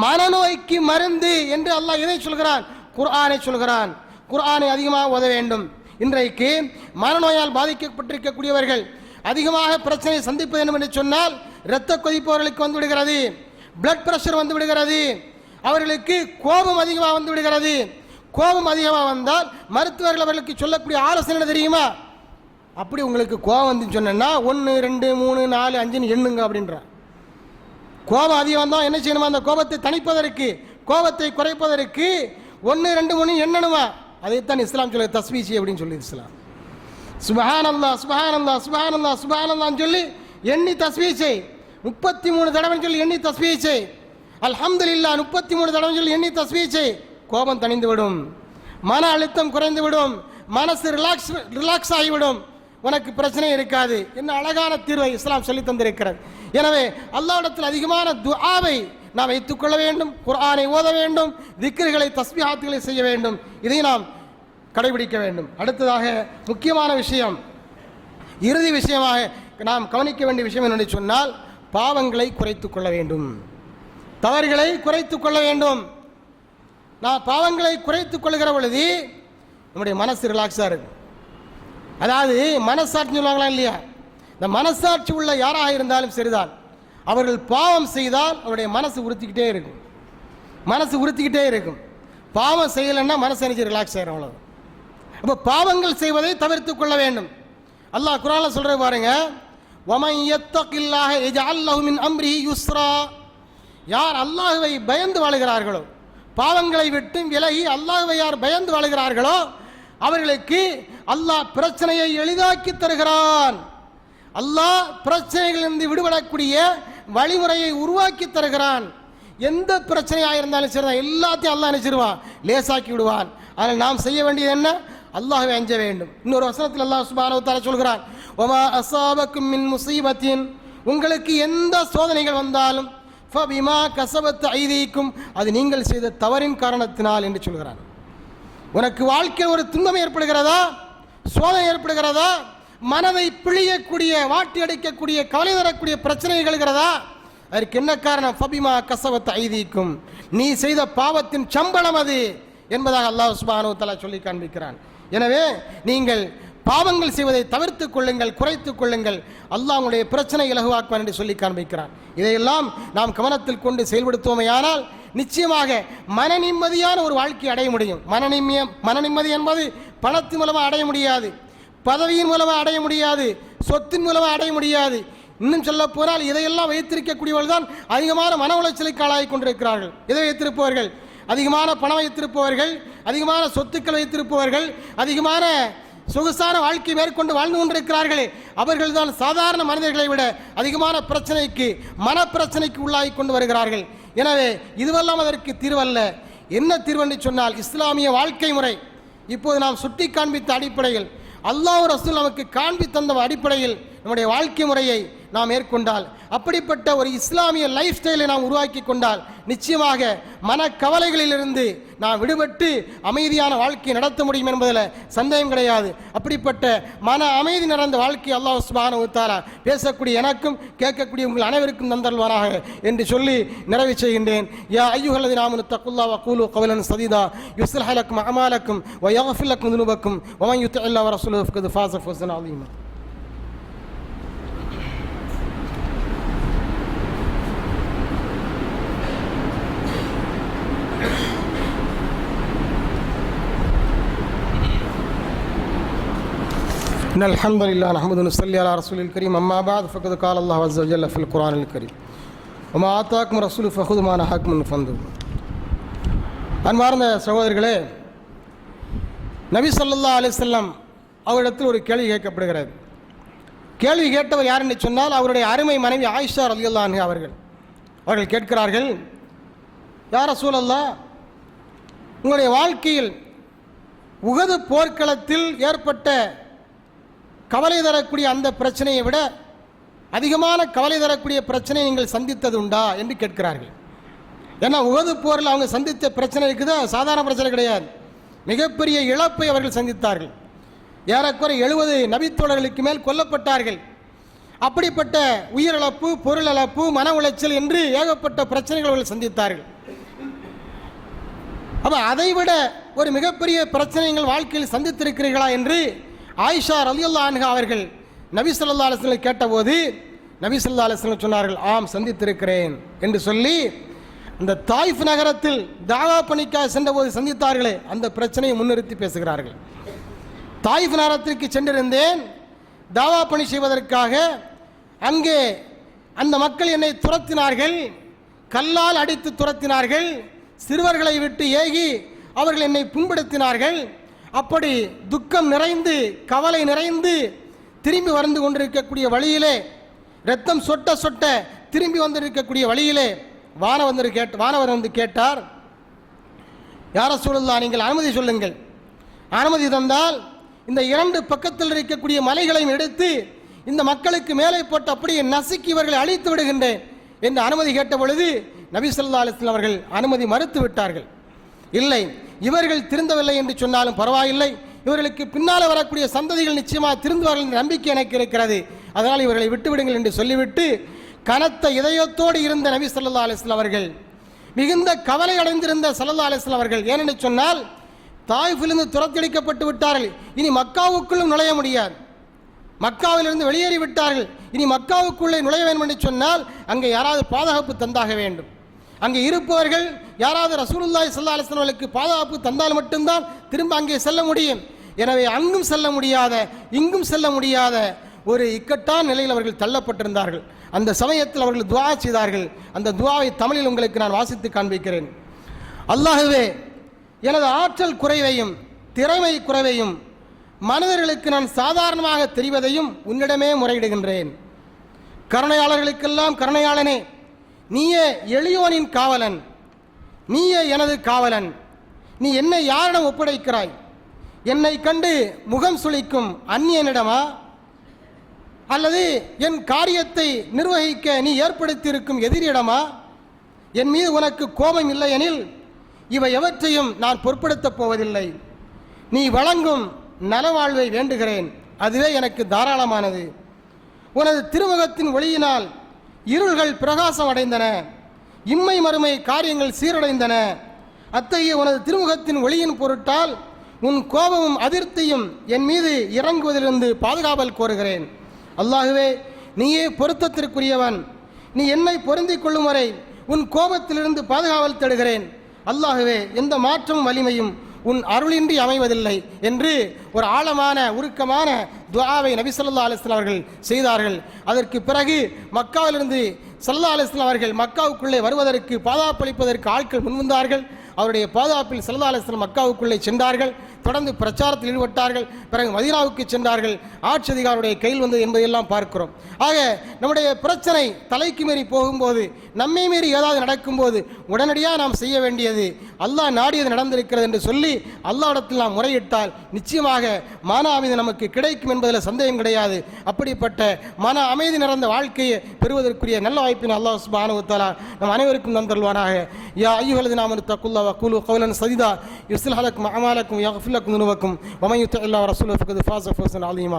மனநோய்க்கு மருந்து என்று அல்லாஹ் எதை சொல்கிறான்? குர்ஆனை சொல்கிறான். குர்ஆனை அதிகமாக ஓத வேண்டும். இன்றைக்கு மனநோயால் பாதிக்கப்பட்டிருக்கக்கூடியவர்கள் அதிகமாக பிரச்சனையை சந்திப்பது வேண்டும் என்று சொன்னால் இரத்த கொதிப்பு அவர்களுக்கு வந்து விடுகிறது, பிளட் பிரஷர் வந்து விடுகிறது, அவர்களுக்கு கோபம் அதிகமாக வந்து விடுகிறது. கோபம் அதிகமாக வந்தால் மருத்துவர்கள் அவர்களுக்கு சொல்லக்கூடிய ஆலோசனை தெரியுமா? அப்படி உங்களுக்கு கோபம் வந்து சொன்னா 1 2 3 4 5 எண்ணுங்க அப்படின்றான். கோபம் அதிகம் வந்தால் என்ன செய்யணுமா? அந்த கோபத்தை தணிப்பதற்கு, கோபத்தை குறைப்பதற்கு 1 2 3 எண்ணணுமா? அதைத்தான் இஸ்லாம் சொல்ல தஸ்பீஹ் அப்படின்னு சொல்லி இஸ்லாம். சுப்ஹானல்லாஹ் சுப்ஹானல்லாஹ் சுப்ஹானல்லாஹ் சுப்ஹானல்லாஹ்னு சொல்லி எண்ணி தஸ்பீஹ் செய். 33 தடவை சொல்லி எண்ணி தஸ்பீஹ் செய். அல்ஹம்துலில்லாஹ் 33 தடவை சொல்லி எண்ணி தஸ்பீஹ் செய். கோபம் தணிந்து விடும், மன அழுத்தம் குறைந்து விடும், மனசு ரிலாக்ஸ் ஆகிவிடும், உனக்கு பிரச்சனை இருக்காது. என்ன அழகான தீர்வை இஸ்லாம் சொல்லி தந்திருக்கிறது. எனவே அல்லாஹ்விடத்தில் அதிகமான துஆவை நாம் வைத்துக் கொள்ள வேண்டும். குர்ஆனை ஓத வேண்டும், திக்ர்களை, தஸ்பீஹாத்துகளை செய்ய வேண்டும். இதை நாம் கடைபிடிக்க வேண்டும். அடுத்ததாக முக்கியமான விஷயம், இறுதி விஷயமாக நாம் கவனிக்க வேண்டிய விஷயம் என்னென்னு சொன்னால் பாவங்களை குறைத்துக் கொள்ள வேண்டும், தவறுகளை குறைத்துக் கொள்ள வேண்டும். நான் பாவங்களை குறைத்துக் கொள்கிற பொழுது நம்முடைய மனசு ரிலாக்ஸாக இருக்கும். அதாவது மனசாட்சி சொல்லுவாங்களா இல்லையா? இந்த மனசாட்சி உள்ள யாராக இருந்தாலும் சரிதான், அவர்கள் பாவம் செய்தால் அவருடைய மனசு உறுத்திக்கிட்டே இருக்கும், மனசு உறுத்திக்கிட்டே இருக்கும். பாவம் செய்யலைன்னா மனசு நினைச்சு ரிலாக்ஸ் ஆகிடும், அவ்வளவு. அப்போ பாவங்கள் செய்வதை தவிர்த்து கொள்ள வேண்டும். அல்லாஹ் குர்ஆன்ல சொல்றது பாருங்க, வமன் யத்தகில்லாஹ யஜஅல் லஹு மின் அம்ரிஹி யுஸ்ரா. யார் அல்லாஹ்வை பயந்து வாழுகிறார்களோ, பாவங்களை விட்டு விலகி அல்லாஹ்வை யார் பயந்து வாழுகிறார்களோ அவர்களுக்கு அல்லாஹ் பிரச்சனையை எளிதாக்கி தருகிறான். அல்லாஹ் பிரச்சனைகளிலிருந்து விடுபடக்கூடிய வழிமுறையை உருவாக்கி தருகிறான். எந்த பிரச்சனையாக இருந்தாலும் சரிதான், எல்லாத்தையும் அல்லாஹ் நினைச்சிருவான், லேசாக்கி விடுவான். ஆனால் நாம் செய்ய வேண்டியது என்ன? அல்லாஹ்வை அஞ்ச வேண்டும். இன்னொரு வசனத்தில் அல்லாஹ் சுப்ஹானஹு வ தஆலா சொல்கிறான், வமா அஸாபக்கும் மின் முஸீபத்தின், உங்களுக்கு எந்த சோதனைகள் வந்தாலும் ஃபபிமா கஸபத் ஐதீக்கும், அது நீங்கள் செய்த தவறின் காரணத்தினால் என்று சொல்கிறான். உனக்கு வாழ்க்கையில் ஒரு துன்பம் ஏற்படுகிறதா, சோதனை ஏற்படுகிறதா, மனதை பிழியக்கூடிய, வாட்டி அடிக்கக்கூடிய, கவலை தரக்கூடிய பிரச்சனை நிகழ்கிறதா, அதற்கு என்ன காரணம்? ஃபபிமா கஸபத் ஐதீக்கும், நீ செய்த பாவத்தின் சம்பளம் அது என்பதாக அல்லாஹ் சுப்ஹானஹு வ தஆலா சொல்லி காண்பிக்கிறான். எனவே நீங்கள் பாவங்கள் செய்வதை தவிர்த்துக் கொள்ளுங்கள், குறைத்துக் கொள்ளுங்கள், அல்லாஹ் உங்களுடைய பிரச்சனை இலகுவாக்குவான் என்று சொல்லி காண்பிக்கிறான். இதையெல்லாம் நாம் கவனத்தில் கொண்டு செயல்படுத்துவோமையானால் நிச்சயமாக மன நிம்மதியான ஒரு வாழ்க்கை அடைய முடியும். மன நிம்மதி என்பது பணத்தின் மூலமாக அடைய முடியாது, பதவியின் மூலமாக அடைய முடியாது, சொத்தின் மூலமாக அடைய முடியாது. இன்னும் சொல்ல போனால் இதையெல்லாம் வைத்திருக்கக்கூடியவர்கள் தான் அதிகமான மன உளைச்சலுக்கு ஆளாகி கொண்டிருக்கிறார்கள். இதை வைத்திருப்பவர்கள், அதிகமான பணம் வைத்திருப்பவர்கள், அதிகமான சொத்துக்கள் வைத்திருப்பவர்கள், அதிகமான சொகுசான வாழ்க்கை மேற்கொண்டு வாழ்ந்து கொண்டிருக்கிறார்களே, அவர்கள் தான் சாதாரண மனிதர்களை விட அதிகமான பிரச்சனைக்கு, மனப்பிரச்சனைக்கு உள்ளாகி கொண்டு வருகிறார்கள். எனவே இதுவெல்லாம் அதற்கு தீர்வல்ல. என்ன தீர்வென்று சொன்னால் இஸ்லாமிய வாழ்க்கை முறை. இப்போது நாம் சுட்டி காண்பித்த அடிப்படையில், அல்லாஹ் ரசூல் நமக்கு காண்பி தந்த அடிப்படையில் நம்முடைய வாழ்க்கை முறையை நாம் மேற்கொண்டால், அப்படிப்பட்ட ஒரு இஸ்லாமிய லைஃப் ஸ்டைலை நாம் உருவாக்கி கொண்டால் நிச்சயமாக மனக்கவலைகளிலிருந்து நாம் விடுபட்டு அமைதியான வாழ்க்கையை நடத்த முடியும் என்பதில் சந்தேகம் கிடையாது. அப்படிப்பட்ட மன அமைதி நிறைந்த வாழ்க்கை அல்லாஹ் சுப்ஹானஹு வ தஆலா பேசக்கூடிய எனக்கும் கேட்கக்கூடிய உங்கள் அனைவருக்கும் தந்தல்வானாக என்று சொல்லி நிறைவு செய்கின்றேன். யா அய்யுஹல்லதீன ஆமனு தக்குல்லாஹ் வ கூலு கௌலன் சதீதா யுஸ்லிஹ் லக்கும் அமாலக்கும் வ யக்ஃபிர் லக்கும் ذுனூபக்கும் வ மன் யுத்திஇல்லாஹ வ ரசூலஹு ஃபகத் ஃபாஸ ஃபௌஸன் அஸீமா. إن الحمد لله نحمده ونصلي على رسول الكريم أما بعد فقد قال الله عز وجل في القرآن الكريم وما آتاكم الرسول فخذوا ما نهاكم عنه فانتهوا. அன்பார்ந்த சகோதரர்களே, நபி ஸல்லல்லாஹு அலைஹி வஸல்லம் அவரிடத்தில் ஒரு கேள்வி கேட்கப்படுகிறது. கேள்வி கேட்டவர் யார் என்று சொன்னால் அவருடைய அருமை மனைவி ஆயிஷா ரலியல்லாஹு அன்ஹா அவர்கள் கேட்கிறார்கள், யா ரசூலல்லாஹ், உங்களுடைய வாழ்க்கையில் உஹது போர்க்களத்தில் ஏற்பட்ட கவலை தரக்கூடிய அந்த பிரச்சனையை விட அதிகமான கவலை தரக்கூடிய பிரச்சனை நீங்கள் சந்தித்தது உண்டா என்று கேட்கிறார்கள். ஏன்னா உஹது போரில் அவங்க சந்தித்த பிரச்சனை இருக்குது, சாதாரண பிரச்சனை கிடையாது. மிகப்பெரிய இழப்பை அவர்கள் சந்தித்தார்கள். ஏறக்குறை 70 நபித்தோழர்களுக்கு மேல் கொல்லப்பட்டார்கள். அப்படிப்பட்ட உயிரிழப்பு, பொருள் இழப்பு, மன உளைச்சல் என்று ஏகப்பட்ட பிரச்சனைகள் அவர்கள் சந்தித்தார்கள். அப்போ அதைவிட ஒரு மிகப்பெரிய பிரச்சனை எங்கள் வாழ்க்கையில் சந்தித்திருக்கிறீர்களா என்று ஆயிஷா ரலியல்லாஹு அன்ஹா அவர்கள் நபி ஸல்லல்லாஹு அலைஹி வஸல்லம் கேட்டபோது நபி ஸல்லல்லாஹு அலைஹி வஸல்லம் சொன்னார்கள், ஆம் சந்தித்திருக்கிறேன் என்று சொல்லி அந்த தாயிஃப் நகரத்தில் தாவா பணிக்காக சென்றபோது சந்தித்தார்களே அந்த பிரச்சனையை முன்னிறுத்தி பேசுகிறார்கள். தாயிஃப் நகரத்திற்கு சென்றிருந்தேன் தாவா பணி செய்வதற்காக. அங்கே அந்த மக்கள் என்னை துரத்தினார்கள், கல்லால் அடித்து துரத்தினார்கள், சிறுவர்களை விட்டு ஏகி அவர்கள் என்னை புண்படுத்தினார்கள். அப்படி துக்கம் நிறைந்து கவலை நிறைந்து திரும்பி வந்து கொண்டிருக்கக்கூடிய வழியிலே, இரத்தம் சொட்ட சொட்ட திரும்பி வந்திருக்கக்கூடிய வழியிலே வானவர் வந்து கேட்டார், யா ரசூலுல்லாஹ், நீங்கள் அனுமதி சொல்லுங்கள். அனுமதி தந்தால் இந்த 2 பக்கத்தில் இருக்கக்கூடிய மலைகளையும் எடுத்து இந்த மக்களுக்கு மேலே போட்டு அப்படியே நசுக்கி இவர்களை அழித்து விடுகின்றேன் என்று அனுமதி கேட்ட பொழுது நபி ஸல்லல்லாஹு அலைஹி வஸல்லம் அவர்கள் அனுமதி மறுத்து விட்டார்கள். இல்லை, இவர்கள் திருந்தவில்லை என்று சொன்னாலும் பரவாயில்லை, இவர்களுக்கு பின்னால் வரக்கூடிய சந்ததிகள் நிச்சயமாக திருந்துவார்கள் என்ற நம்பிக்கை எனக்கு இருக்கிறது, அதனால் இவர்களை விட்டுவிடுங்கள் என்று சொல்லிவிட்டு கனத்த இதயத்தோடு இருந்த நபி ஸல்லல்லாஹு அலைஹி வஸல்லம் அவர்கள் மிகுந்த கவலை அடைந்திருந்த ஸல்லல்லாஹு அலைஹி வஸல்லம் அவர்கள், ஏனென்று சொன்னால் தாயிஃபிலிருந்து துரத்தடிக்கப்பட்டு விட்டார்கள், இனி மக்காவுக்குள்ளும் நுழைய முடியாது, மக்காவிலிருந்து வெளியேறி விட்டார்கள், இனி மக்காவுக்குள்ளே நுழைய வேண்டும் என்று சொன்னால் அங்கே யாராவது பாதுகாப்பு தந்தாக வேண்டும். அங்கே இருப்பவர்கள் யாராவது ரசூலுல்லாஹி ஸல்லல்லாஹு அலைஹி வஸல்லம் அவர்களுக்கு பாதுகாப்பு தந்தால் மட்டும்தான் திரும்ப அங்கே செல்ல முடியும். எனவே அங்கும் செல்ல முடியாத இங்கும் செல்ல முடியாத ஒரு இக்கட்டான நிலையில் அவர்கள் தள்ளப்பட்டிருந்தார்கள். அந்த சமயத்தில் அவர்கள் துஆ செய்தார்கள். அந்த துஆவை தமிழில் உங்களுக்கு நான் வாசித்து காண்பிக்கிறேன். அல்லாஹ்வே, எனது ஆற்றல் குறைவையும் திறமை குறைவையும் மனிதர்களுக்கு நான் சாதாரணமாக தெரிவதையும் உன்னிடமே முறையிடுகின்றேன். கருணையாளர்களுக்கெல்லாம் கருணையாளனே, நீயே எளியோனின் காவலன், நீயே எனது காவலன், நீ என்னை யாரிடம் ஒப்படைக்கிறாய்? என்னை கண்டு முகம் சுளிக்கும் அந்நியனிடமா, அல்லது என் காரியத்தை நிர்வகிக்க நீ ஏற்படுத்தியிருக்கும் எதிரியிடமா? என் மீது உனக்கு கோபம் இல்லையெனில் இவை எவற்றையும் நான் பொருட்படுத்தப் போவதில்லை. நீ வழங்கும் நலவாழ்வை வேண்டுகிறேன், அதுவே எனக்கு தாராளமானது. உனது திருமுகத்தின் ஒளியினால் இருள்கள் பிரகாசம் அடைந்தன, இம்மை மறுமை காரியங்கள் சீரடைந்தன. அத்தகைய உனது திருமுகத்தின் ஒளியின் பொருட்டால் உன் கோபமும் அதிர்த்தியும் என் மீது இறங்குவதிலிருந்து பாதுகாவல் கோருகிறேன். அல்லாஹுவே, நீயே பொருத்தத்திற்குரியவன், நீ என்னை பொருந்திக் கொள்ளும் வரை உன் கோபத்திலிருந்து பாதுகாவல் தேடுகிறேன். அல்லாஹுவே, எந்த மாற்றமும் வலிமையும் உன் அருளின்றி அமைவதில்லை என்று ஒரு ஆழமான உருக்கமான துஆவை நபி ஸல்லல்லாஹு அலைஹி வஸல்லம் அவர்கள் செய்தார்கள். அதற்கு பிறகு மக்காவிலிருந்து ஸல்லல்லாஹு அலைஹி வஸல்லம் அவர்கள் மக்காவுக்குள்ளே வருவதற்கு பாதுகாப்பளிப்பதற்கு ஆட்கள் முன்வந்தார்கள். அவருடைய பாதுகாப்பில் ஸல்லல்லாஹு அலைஹி வஸல்லம் மக்காவுக்குள்ளே சென்றார்கள், தொடர்ந்து பிரச்சாரத்தில் ஈடுபட்டார்கள், பிறகு மதீனாவுக்கு சென்றார்கள், ஆட்சி அதிகாரியுடைய கையில் வந்தது என்பதையெல்லாம் பார்க்கிறோம். ஆக நம்முடைய பிரச்சனை தலைக்கு மீறி போகும்போது, நம்மை மீறி ஏதாவது நடக்கும்போது உடனடியாக நாம் செய்ய வேண்டியது அல்லாஹ் நாடியது நடந்திருக்கிறது என்று சொல்லி அல்லாஹ்விடத்தில் நாம் முறையிட்டால் நிச்சயமாக மன அமைதி நமக்கு கிடைக்கும் என்பதில் சந்தேகம் கிடையாது. அப்படிப்பட்ட மன அமைதி நிறைந்த வாழ்க்கையை பெறுவதற்குரிய நல்ல வாய்ப்பினை அல்லாஹ் சுப்ஹானஹு வ தஆலா நம் அனைவருக்கும் தந்தருள்வானாக. யா அய்யுஹல்லதீன ஆமனு தக்குல்லாஹ் வ கூலு கௌலன் சதீதா யுஸ்லிஹ் லக்கும் அமாலக்கும் வயக்ஃபிர் லக்கும் ذுனூபக்கும் வ மன் யுத்திஇல்லாஹ் வ ரசூலஹு ஃபக்கத் ஃபாஸ ஃபௌஸன் அஸீமா.